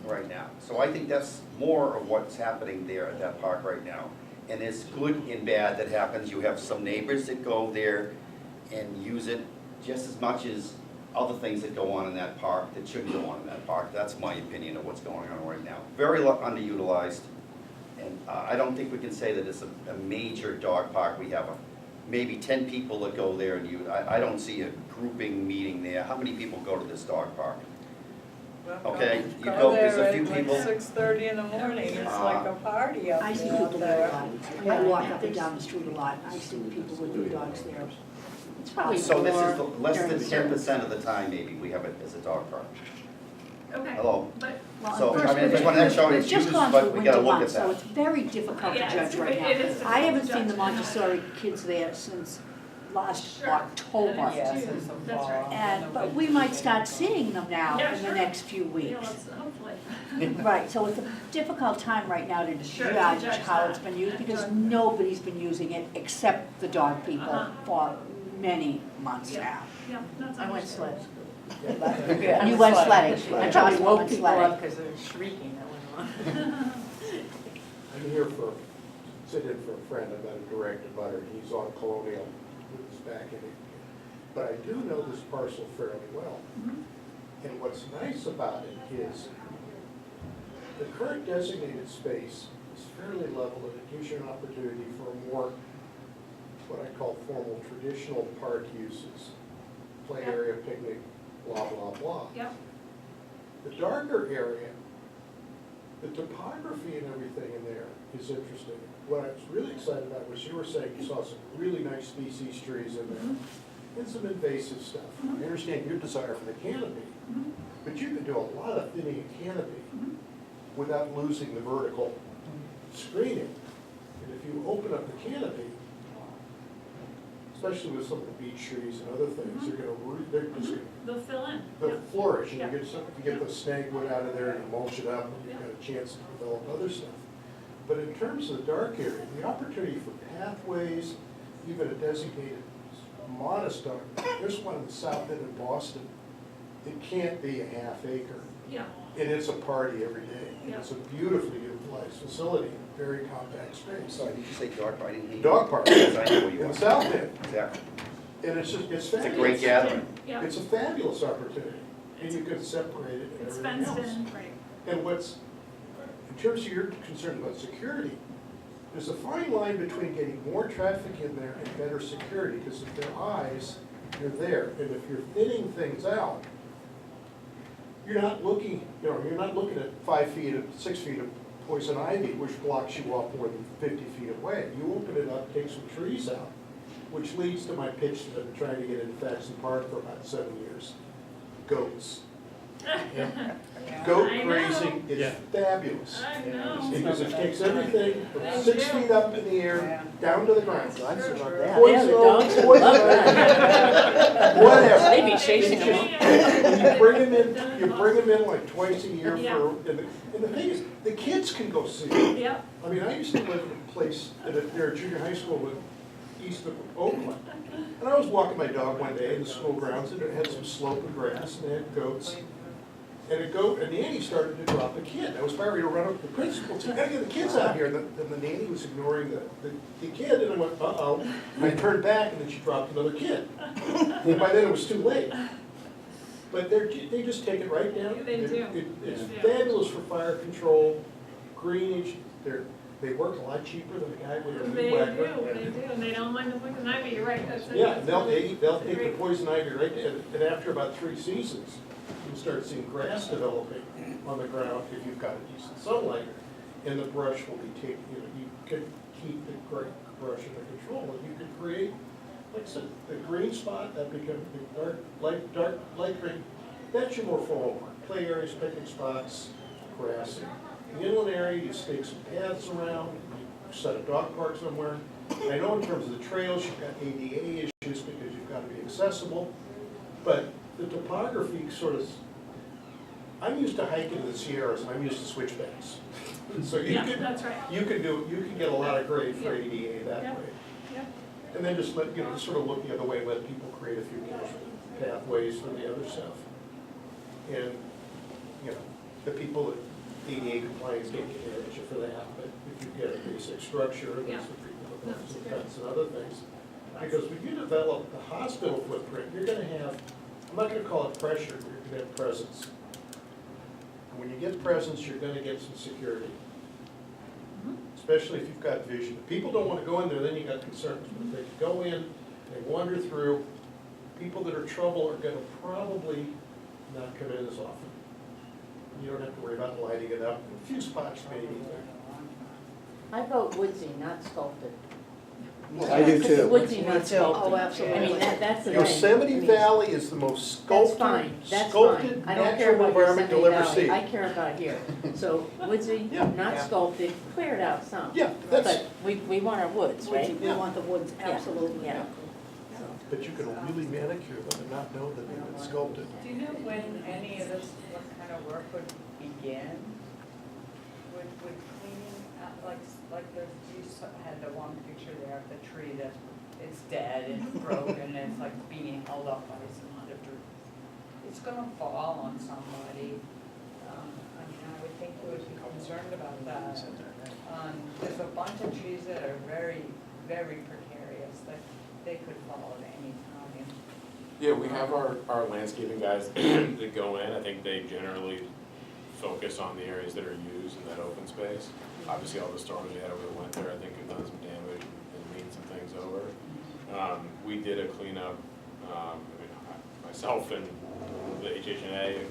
right now. So I think that's more of what's happening there at that park right now. And it's good and bad that happens. You have some neighbors that go there and use it just as much as other things that go on in that park that shouldn't go on in that park. That's my opinion of what's going on right now. Very underutilized. And I don't think we can say that it's a major dog park. We have maybe 10 people that go there and use. I don't see a grouping meeting there. How many people go to this dog park? Okay, you go, there's a few people. Go there at like 6:30 in the morning, it's like a party out I see there. people there a lot. I walk up and down the street a lot. I see people with their dogs there. It's probably So this more is less during than certain- 10% of the time maybe we have it as a dog park. Okay, Hello? but, Well, So, first, I mean, I just wanted to show we've it's just used, gone but through we winter gotta look at months, so that. it's very difficult to Yeah, judge right it now. is difficult I to haven't seen judge. the Montessori kids there since last Sure. October. Yes, it's a That's fall. right. And, but we might start seeing them now Yeah, in the sure. next few yeah, weeks. let's, hopefully. Right, so it's a difficult time right now to Sure, to judge judge how that. it's been used, because Judge. nobody's been using it except the dog people Uh-huh. for many months Yeah. now. Yeah, that's I went understandable. sledding. Yeah, You it's went like- sledding, I and probably Jocelyn woke went people up sledding. because they were shrieking that went on. I'm here for, sit in for a friend, I'm not a direct abutter, he's on Colonial with his back in it. But I do know this parcel fairly well. And what's nice about it is the current designated space is fairly level and it gives you an opportunity for more, what I call formal traditional park uses. Play Yep. area, picnic, blah, blah, blah. Yep, The darker area, the topography and everything in there is interesting. What I was really excited about was you were saying you saw some really nice species trees in there and some invasive stuff. I understand your desire for the canopy, but you could do a lot of thinning a canopy without losing the vertical screening. And if you open up the canopy, especially with some of the beech trees and other things, they're just gonna they'll fill in. they'll Yep. flourish, and Yeah. you get the snagwood out of there, and you mulch it up, and you've got a chance to develop other stuff. But in terms of the dark area, the opportunity for pathways, even a designated modest dark, there's one in the south end of Boston, it can't be a half acre, Yeah, and it's a party every day. And Yeah. it's a beautifully utilized facility, very compact space. Sorry, did you say dog park? I didn't hear you. Dog park, Yes, I know where you in are. the south end, Exactly. and it's just, it's It's a fabulous. great gathering. yeah, It's a fabulous opportunity, and you can separate it and it's everything else. fenced in, right. And what's, in terms of your concern about security, there's a fine line between getting more traffic in there and better security, because if they're eyes, you're there. And if you're thinning things out, you're not looking, you're not looking at 5 feet, 6 feet of poison ivy, which blocks you off more than 50 feet away. You open it up, take some trees out, which leads to my pitch that I've been trying to get into Faxon Park for about 7 years. Goats. Goat I know. grazing is fabulous. I know. Because it takes everything from 6 feet up in the air, down to the ground. Yeah, the Poison dogs oak, would love poison that. oak, whatever. They'd be chasing them. And you bring them in like twice a year Yeah. for, and the thing is, the kids can go see it. Yep, I mean, I used to live in a place, near a junior high school east of Oakland. And I was walking my dog one day in the school grounds, and it had some slope and grass, and they had goats. And a goat, and the nanny started to drop a kid. I was about ready to run up to the principal, said, gotta get the kids out here. And the nanny was ignoring the kid, and I went, uh-oh. And I turned back, and then she dropped another kid. And by then it was too late. But they just take it right down. They do. It's Yeah. fabulous for fire control, greenage. They work a lot cheaper than a guy with a they weed do, whacker. and they don't mind the poison ivy, you're right, that's. Yeah, and they'll take the great- poison ivy right there, and after about 3 seasons, you'll start seeing grass developing on the ground if you've got a decent sunlight, and the brush will be taken, you can keep the brush under control, and you can create like I said, the green spot, that becomes the dark, light green, that's your more formal park. Play areas, picnic spots, grass. The inland area, you stake some paths around, you set a dog park somewhere. And I know in terms of the trails, you've got ADA issues because you've got to be accessible, but the topography sort of, I'm used to hiking in the Sierras, and I'm used to switchbacks. So you Yeah, can, that's right. you can get a lot of grade for ADA that Yeah. way. Yeah. And then just let, just sort of look the other way, let people create a few casual pathways for the other stuff. And, the people that ADA compliance can't get mad at you for that, but if you get a basic structure, Yeah. that's what people No, with it's some good. fence and other things. Because when you develop the hospital footprint, you're gonna have, I'm not gonna call it pressure, you're gonna have presence. And when you get presence, you're gonna get some security. Especially if you've got vision. If people don't wanna go in there, then you got concerns. But if they go in, they wander through, people that are trouble are gonna probably not come in as often. You don't have to worry about lighting it up. A few spots maybe. I vote woodsy, not sculpted. I do too. Woodsy, not Oh, sculpted. absolutely. I mean, that's the thing. Yosemite I mean, Valley is the most That's fine, that's sculpted fine. I don't care natural about environment you'll Yosemite ever see. Valley, I care about here. So woodsy, Yeah. not sculpted, clear it out some. Yeah, that's, But we want our woods, right? We want the woods, Yeah. absolutely. Yeah. So, but you can really manicure them and not know that they've been sculpted. Do you know when any of this, what kind of work would begin? Would cleaning, like there's, you had the one picture there of the tree that it's dead and broken and it's like being held up by some other tree. It's gonna fall on somebody. I mean, I would think you would be concerned about that. There's a bunch of trees that are very, very precarious, that they could fall at any time. Yeah, we have our landscaping guys that go in. I think they generally focus on the areas that are used in that open space. Obviously, all the storms we had over the winter, I think, have done some damage and leaned some things over. We did a cleanup, myself and the HHNA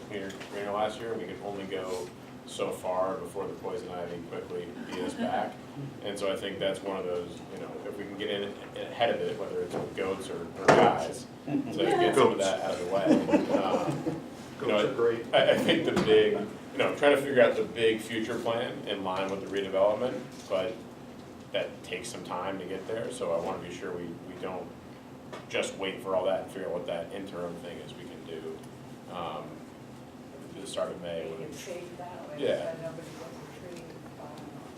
cleaner last year. We could only go so far before the poison ivy quickly beat us back. And so I think that's one of those, if we can get in ahead of it, whether it's with goats or guys, to get some of that out of the way. Goats are great. I think the big, trying to figure out the big future plan in line with the redevelopment, but that takes some time to get there, so I want to be sure we don't just wait for all that and figure out what that interim thing is we can do. At the start of May. Make it safe that way, Yeah. so nobody gets a tree falling off.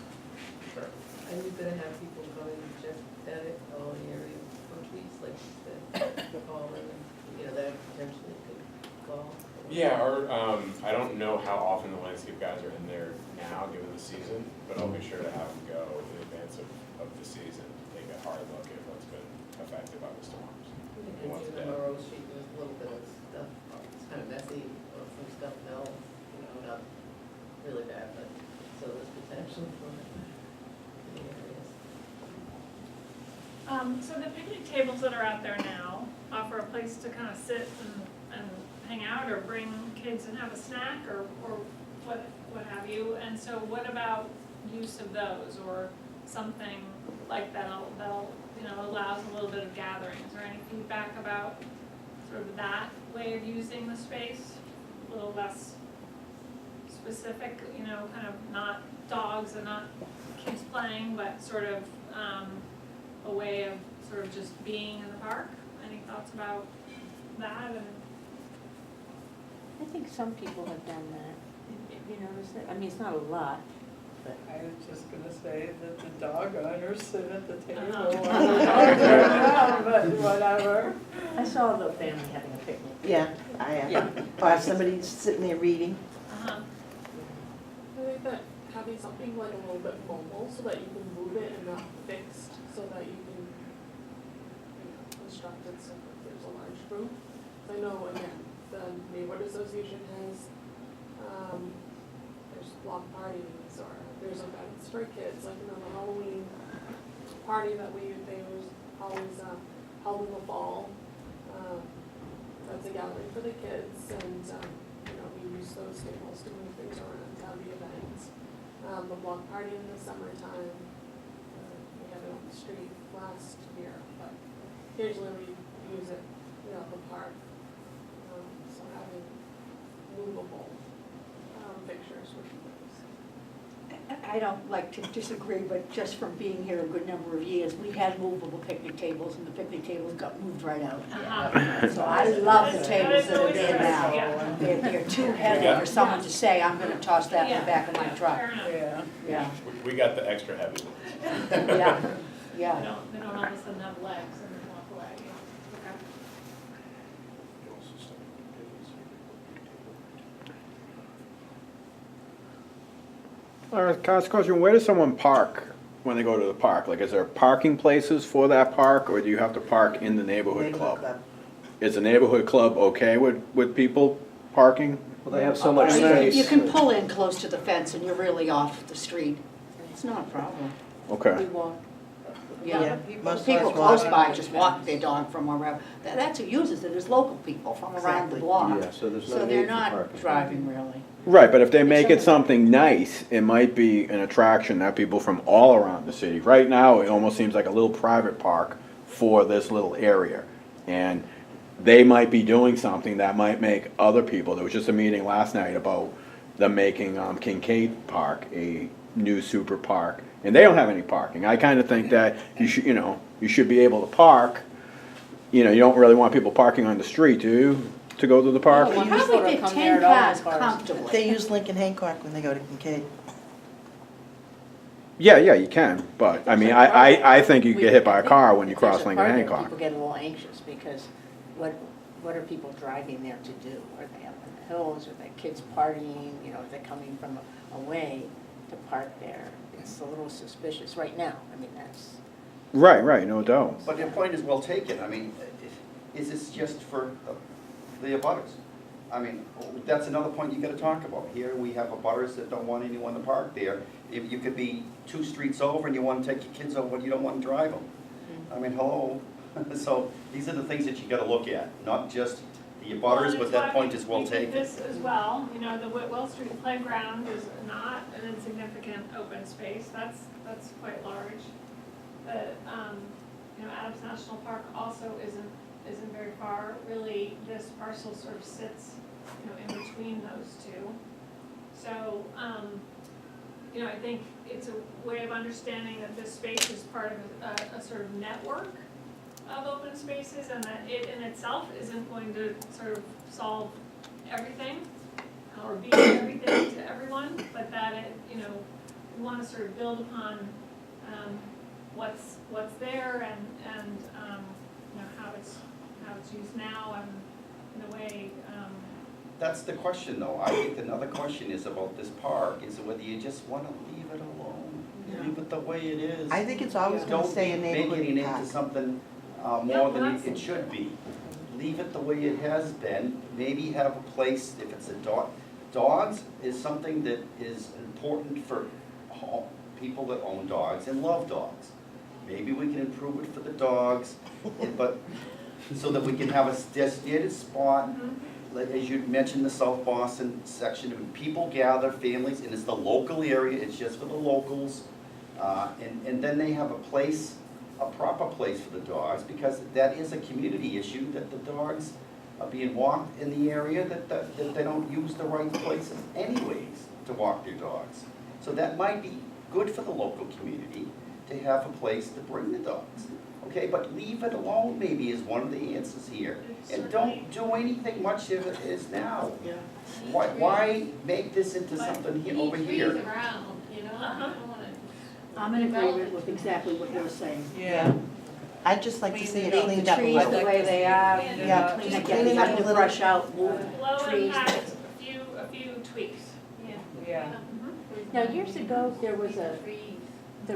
Sure. And you're gonna have people going to check that it, all the area for trees like that fall and, that potentially could fall. Yeah, I don't know how often the landscape guys are in there now, given the season, but I'll be sure to have them go in advance of the season, to take a hard look at what's been affected by the storms. And What's in the dead. Monroe Street, there's a little bit of stuff, it's kind of messy, or some stuff fell, not really bad, but, so there's potential for the areas. So the picnic tables that are out there now offer a place to kind of sit and hang out or bring kids and have a snack or what have you. And so what about use of those or something like that'll allows a little bit of gatherings or any feedback about sort of that way of using the space? A little less specific, kind of not dogs and not kids playing, but sort of a way of sort of just being in the park. Any thoughts about that? And I think some people have done that. Have you noticed that? I mean, it's not a lot, but. I was just gonna say that the dog owners sit at the table Uh-huh. while the dogs are around, but whatever. I saw the family having a picnic. Yeah, I am. Or somebody sitting there reading. uh-huh. I think that having something like a little bit mobile so that you can move it and not fixed, so that you can, construct it so that there's a large group. I know, again, the neighborhood association has, there's block parties or there's events for kids, like, the Halloween party that they was always, held in the fall. That's a gathering for the kids and, we use those tables to move things around, to have the events. The block party in the summertime, we had it on the street last year, but, occasionally we use it, you know, at the park. So having movable, pictures would be nice. I don't like to disagree, but just from being here a good number of years, we had movable picnic tables and the picnic tables got moved right out. So I love the tables that are there now. Yeah. They're too heavy for someone to say, I'm gonna toss that in the back of my truck. Fair enough. Yeah. Yeah, We got the extra heavy ones. yeah, They yeah. don't all of a sudden have legs and then walk away, yeah. Okay. Can I ask a question? Where does someone park when they go to the park? Like, is there parking places for that park, or do you have to park in the neighborhood club? Is the neighborhood club okay with people parking? Well, they have so much You space. can pull in close to the fence and you're really off the street. It's not a problem. Okay. Yeah, most people of us close walk. by just walk their dog from wherever. That's who uses it, is local people from around the Exactly. block. Yeah, so there's no So need they're for not parking. driving really. Right, but if they make it something nice, it might be an attraction that people from all around the city. Right now, it almost seems like a little private park for this little area. And they might be doing something that might make other people, there was just a meeting last night about them making Kincaid Park a new super park, and they don't have any parking. I kind of think that you should, you should be able to park. You don't really want people parking on the street, do you, to go to the park? You Well, probably people fit come 10 there at all cars cars. comfortably. They use Lincoln Hancock when they go to Kincaid. Yeah, you can, but, I mean, I think you get hit by a car when you cross There's a Lincoln part that Hancock. People get a little anxious because what are people driving there to do? Are they up in the hills, are their kids partying, if they're coming from away to park there? It's a little suspicious right now, I mean, that's. Right, no doubt. But your point is well taken. I mean, is this just for the abutters? I mean, that's another point you gotta talk about. Here, we have abutters that don't want anyone to park there. If you could be 2 streets over and you wanna take your kids over, you don't wanna drive them. I mean, hello. So these are the things that you gotta look at, not just the abutters, but that point is well We did taken. this as well, the Whitwell Street playground is not an insignificant open space, that's quite large. The, Adams National Park also isn't very far, really, this parcel sort of sits, in between those two. So, I think it's a way of understanding that this space is part of a sort of network of open spaces, and that it in itself isn't going to sort of solve everything or be everything to everyone, but that it, we want to sort of build upon what's there and how it's used now and in a way. That's the question, though. I think another question is about this park, is whether you just wanna leave it alone. Leave it the way it is. I think it's always gonna stay a Don't neighborhood be making it park. into something Yeah, more well, than that's- it should be. Leave it the way it has been. Maybe have a place, if it's a dog. Dogs is something that is important for people that own dogs and love dogs. Maybe we can improve it for the dogs, but, so that we can have a designated spot. Like, as you mentioned, the South Boston section, people gather, families, and it's the local area, it's just for the locals. And then they have a place, a proper place for the dogs, because that is a community issue, that the dogs are being walked in the area, that they don't use the right places anyways to walk their dogs. So that might be good for the local community to have a place to bring the dogs. Okay, but leave it alone maybe is one of the answers here. And don't do anything much as it is now. Yeah. Why make this into something here, over here? around, I don't wanna. I'm in agreement with exactly what you're saying. Yeah. I'd just like to see it Leave cleaned the up a trees the little. way they are. Yeah, Clean just it, clean it get up a the little. brush out, move Low trees. impact, a few tweaks. Yeah. Now, years ago, there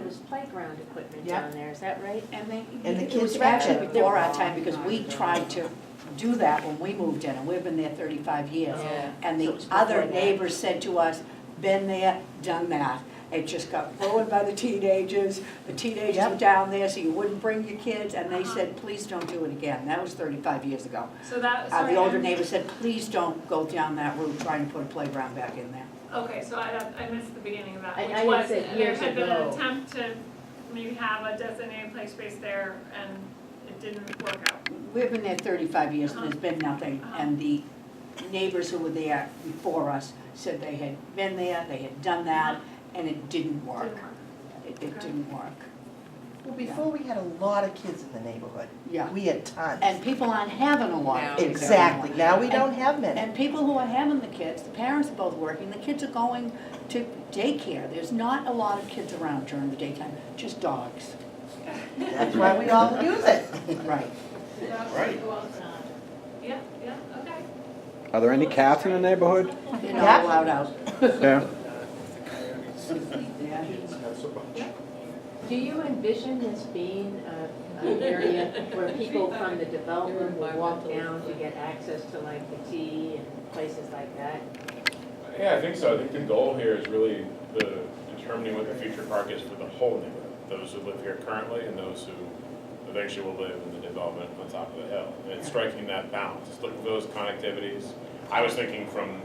was playground equipment Yep. down there, is that right? And And the it was kids actually ride it. before our time, because we tried to do that when we moved in, and we've been there 35 years. Yeah. And So the it was before other that. neighbors said to us, been there, done that. It just got ruined by the teenagers. The teenagers were Yep. down there, so you wouldn't bring your kids, and they said, please don't do it again. That was 35 years ago. So that, The sorry, older I'm- neighbor said, please don't go down that route trying to put a playground back in there. Okay, so I missed the beginning of that, I which had was, said there years had been an ago. attempt to maybe have a designated play space there, and it didn't work out. We've been there 35 years and there's been nothing. And the neighbors who were there before us said they had been there, they had done that, and it didn't work. Didn't work. It Okay. didn't work. Well, before we had a lot of kids in the neighborhood. Yeah. We had tons. And people aren't having a lot of kids Exactly, anymore. now we don't have many. And people who are having the kids, the parents are both working, the kids are going to daycare. There's not a lot of kids around during the daytime, just dogs. That's why we all use it. Right. Right. Yeah, yeah, okay. Are there any cats in the neighborhood? They're not allowed out. Yeah. Not so much. Do you envision this being an area where people from the development will walk down to get access to like the tea and places like that? Yeah, I think so. I think the goal here is really the determining what the future park is for the whole neighborhood. Those who live here currently and those who eventually will live in the development on top of the hill. And it's striking that balance. Just look at those connectivities. I was thinking from,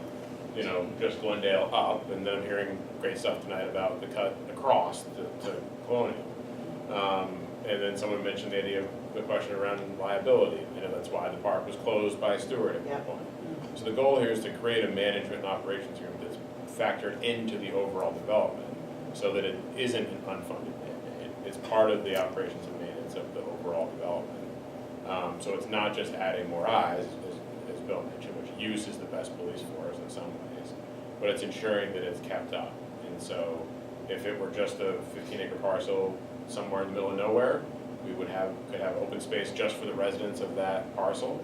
you know, just Glendale up, and then I'm hearing great stuff tonight about the cut across to Colonial. And then someone mentioned the idea of the question around liability. You know, that's why the park was closed by Stewart at one point. So the goal here is to create a management and operations room that's factored into the overall development so that it isn't an unfunded mandate. It's part of the operations and maintenance of the overall development. So it's not just adding more eyes, as Bill mentioned, which use is the best police force in some ways, but it's ensuring that it's kept up. And so if it were just a 15-acre parcel somewhere in the middle of nowhere, we could have open space just for the residents of that parcel.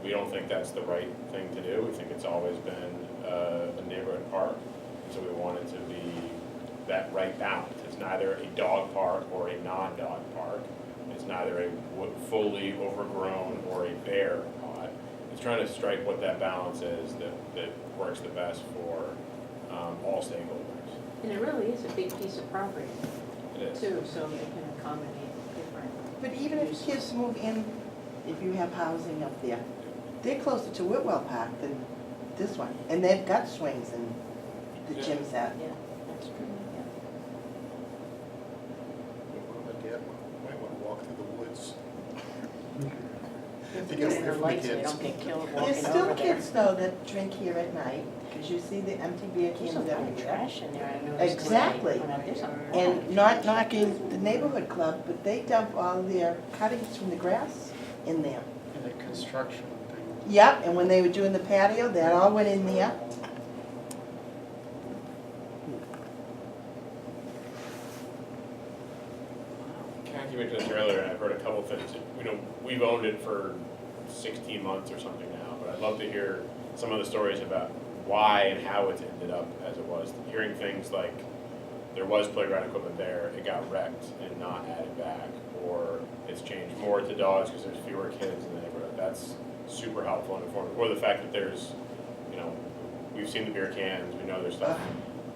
We don't think that's the right thing to do. We think it's always been a neighborhood park, so we want it to be that right balance. It's neither a dog park or a non-dog park. It's neither a fully overgrown or a bare pot. It's trying to strike what that balance is that works the best for all stakeholders. And it really is a big piece of property It is. too, so it can accommodate different. But even if kids move in, if you have housing up there, they're closer to Whitwell Park than this one. And they've got swings and the Yeah. gym's at. Yeah, that's true, yeah. My dad might want to walk through the woods. If To they get put away in their from the lights, they kids. don't get killed walking There's over still there. kids though that drink here at night, because you see the empty beer There's cans some kind of everywhere. trash in there, I noticed. Exactly. There's some. And not knocking the neighborhood club, but they dump all their cuttings from the grass in there. And the construction thing. Yep, and when they were doing the patio, that all went in there. Kathy mentioned this earlier, and I've heard a couple things. You know, we've owned it for 16 months or something now, but I'd love to hear some of the stories about why and how it's ended up as it was. Hearing things like there was playground equipment there, it got wrecked and not added back, or it's changed more to dogs because there's fewer kids in the neighborhood. That's super helpful and informative. Or the fact that there's, you know, we've seen the beer cans, we know there's stuff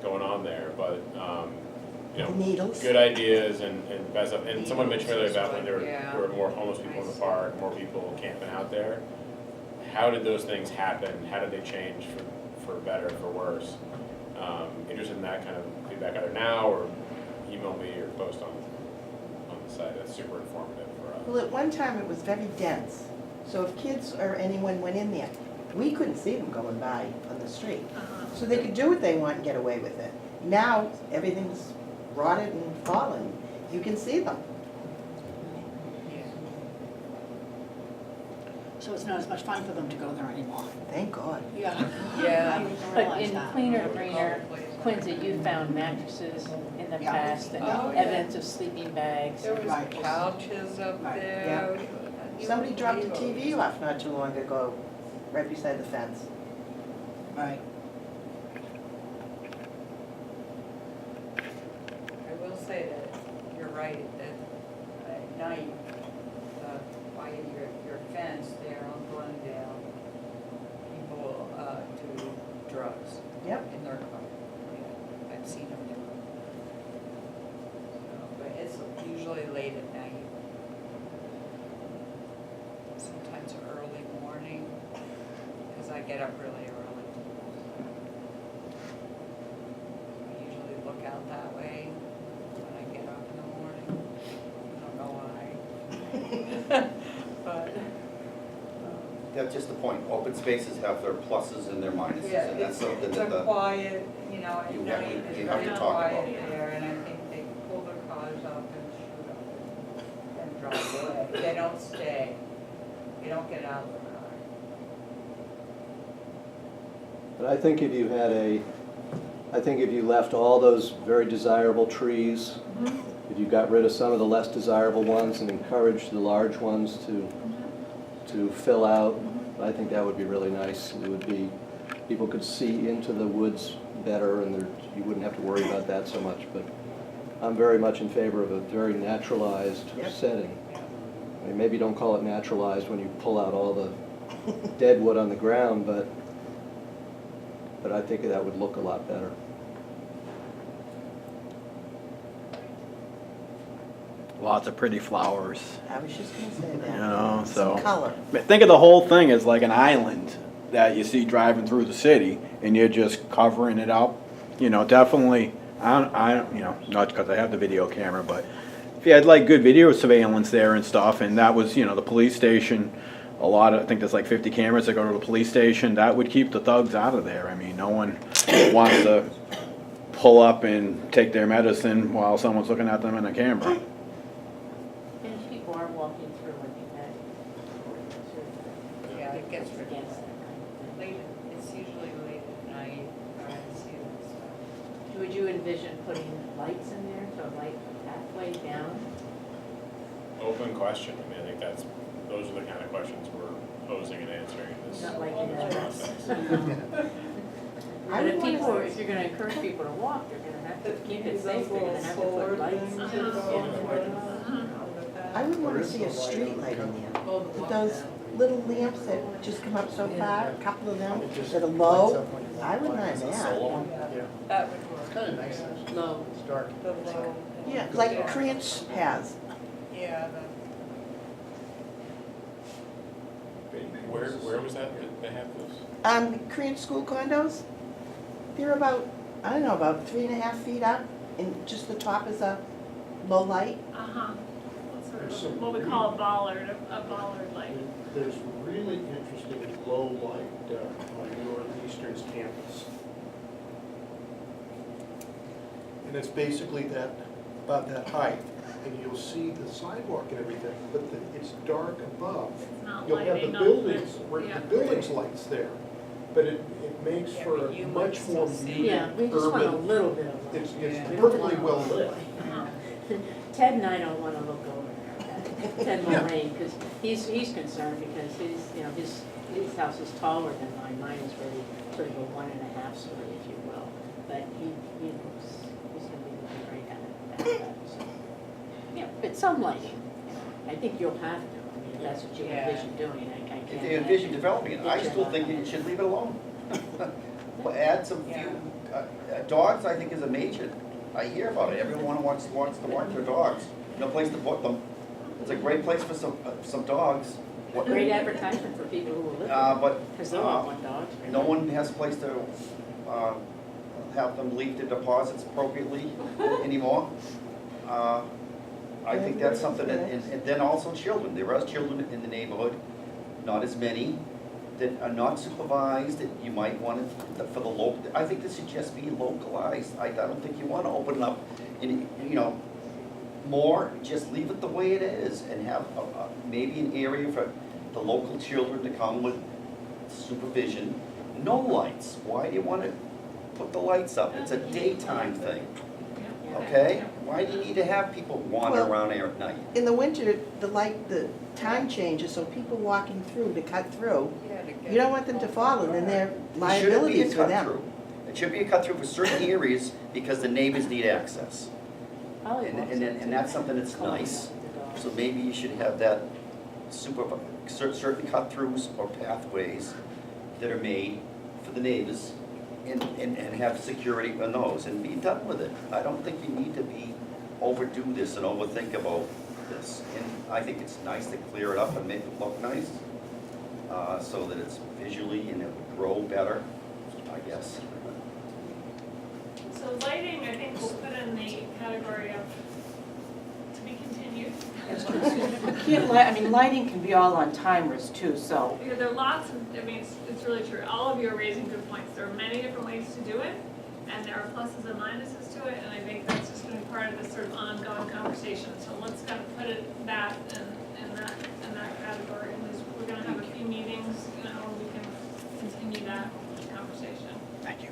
going on there, but, you know, Needles. good ideas and best stuff. And someone mentioned earlier about when there were more homeless people in the park, more people camping out there. How did those things happen? How did they change for better, for worse? Interested in that kind of feedback either now or email me or post on the site. That's super informative for us. Well, at one time it was very dense, so if kids or anyone went in there, we couldn't see them going by on the street. So they could do what they want and get away with it. Now, everything's rotted and fallen, you can see them. So it's not as much fun for them to go there anymore. Thank God. Yeah. I Yeah, didn't but realize in that. cleaner, greener, Quincy, you found mattresses in the Yeah. past, and Oh, yeah. evidence of sleeping bags. There was Right. couches up Right. there. Somebody dropped a TV off not too long ago, right beside the fence. Right. I will say that you're right, that at night, by your fence there on Glendale, people do drugs Yep. in their car. Yeah, I've seen them do it. So, but it's usually late at night. Sometimes early morning, because I get up really early. I usually look out that way when I get up in the morning. I don't know why. that's just the point. Open spaces have their pluses and their minuses, and that's something It's that a the, quiet, you know, at you night, have- it's you have very to talk about quiet it. there, and I think they pull their cars up and shoot up and drive away. They don't stay. You don't get out of the car. But I think if you had I think if you left all those very desirable trees, if you got rid of some of the less desirable ones and encouraged the large ones to fill out, I think that would be really nice. It would be, people could see into the woods better, and you wouldn't have to worry about that so much. But I'm very much in favor of a very naturalized setting. I mean, maybe don't call it naturalized when you pull out all the dead wood on the ground, but I think that would look a lot better. Lots of pretty flowers, I was just gonna say you that. know, so. Some color. But think of the whole thing as like an island that you see driving through the city, and you're just covering it up. You know, definitely, you know, not because I have the video camera, but if you had like good video surveillance there and stuff, and that was, you know, the police station, I think there's like 50 cameras that go to the police station, that would keep the thugs out of there. I mean, no one wants to pull up and take their medicine while someone's looking at them in a camera. And if people are walking through, I think that. Yeah, it gets against that kind of thing. late, it's usually late at night, I see that stuff. Would you envision putting lights in there, so light pathway down? Open question, I mean, I think those are the kind of questions we're posing and answering in this Not like in that. process. But if people, if you're gonna encourage people to walk, you're gonna have to keep it safe, you're gonna have to put lights. I would wanna see a street light in there. With those little lamps that just come up so far, a couple of them that are low, I wouldn't mind that. Yeah, That would work. it's kind of nice. Low. It's dark. The low. Yeah, like Creance has. Yeah, Where was that they had this? Creance school condos, they're about, I don't know, about 3.5 feet up, and just the top is a low light. Uh-huh. There's Sort some of what we call a bollard light. There's really interesting low light on Northeastern's campus. And it's basically about that height, and you'll see the sidewalk and everything, but it's dark above. It's not You'll have the lighting up buildings, the- the building's lights there, but it makes Yeah, for but a you much might more still see- muted Yeah, we just want a urban. little bit of light. It's Yeah. perfectly well lit. Uh-huh. Ted and I don't wanna look over there, Ted Lorraine, because he's concerned because his house is taller than mine. Mine is really sort of a 1.5 story, if you will. But he's gonna be looking right at that, so. Yeah, but some lighting, I think you'll have to, I mean, if that's what you Yeah. envision doing, I can't. If they envision developing it, I Get your still lot think on you it. should leave it alone. Well, add some few, dogs, I think is a major, I hear about it, everyone wants to walk their dogs, no place to put them. It's a great place for some dogs. Great advertisement for people who will live Uh, there, but, because they'll all want dogs. right? no one has a place to, have them leave their deposits appropriately anymore. I think that's something, and then also children, there are children in the neighborhood, not as many, that are not supervised, that you might want it for the local, I think this should just be localized. I don't think you want to open it up in, more, just leave it the way it is and have maybe an area for the local children to come with supervision. No lights, why do you want to put the lights up? It's a daytime thing, okay? Why do you need to have people wander Well, around there at night? In the winter, the time changes, so people walking through to cut through, you don't want them to fall, and then their It shouldn't be liability a is for them. cut-through. It should be a cut-through for certain areas because the neighbors need access. And that's something that's nice. So maybe you should have that certain cut-throughs or pathways that are made for the neighbors and have security on those and be done with it. I don't think you need to overdo this and overthink about this. And I think it's nice to clear it up and make it look nice, so that it's visually and it would grow better, I guess. So lighting, I think we'll put in the category of to be continued. can't light, I mean, lighting can be all on timers too, so. Yeah, there are lots of, I mean, it's really true. All of you are raising good points. There are many different ways to do it, and there are pluses and minuses to it, and I think that's just gonna be part of this sort of ongoing conversation. So let's kind of put it that in that category, and we're gonna have a few meetings, you know, where we can continue that conversation. Thank you.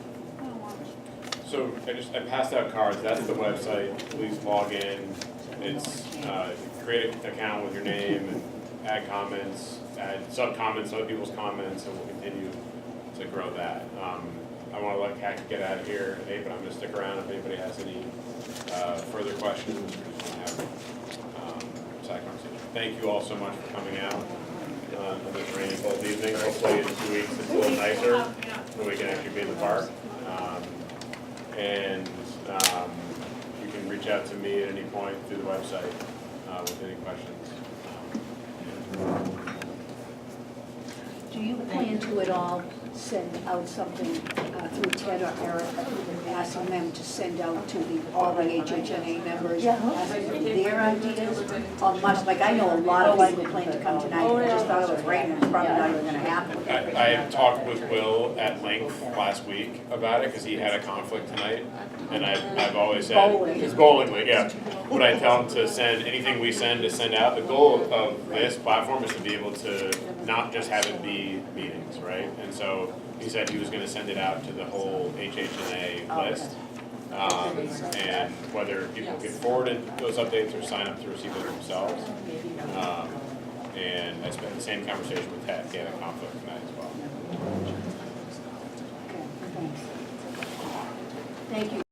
So I passed out cards, that's the website, please log in. It's, create an account with your name and add comments, add sub-comments, other people's comments, and we'll continue to grow that. I wanna let Kat get out of here, hey, but I'm gonna stick around if anybody has any, further questions, or just wanna have, side conversation. Thank you all so much for coming out, on this rainy, cold evening. Hopefully in 2 weeks it's a little nicer, so we can actually be in the park. And you can reach out to me at any point through the website with any questions. Do you plan to at all send out something through Ted or Eric, asking them to send out to all the HHNA members, asking their ideas? Or much, like I know a lot of people plan to come tonight, I just thought it was raining, it's probably not even gonna happen. I talked with Will at length last week about it, because he had a conflict tonight, and I've always said, Bowling. it's bowling league, yeah. Would I tell him to send, anything we send to send out, the goal of this platform is to be able to not just have it be meetings, right? And so he said he was gonna send it out to the whole HHNA list. And whether people get forwarded those updates or sign up to receive them themselves. And I spent the same conversation with Ted, he had a conflict tonight as well. Okay, thanks. Thank you.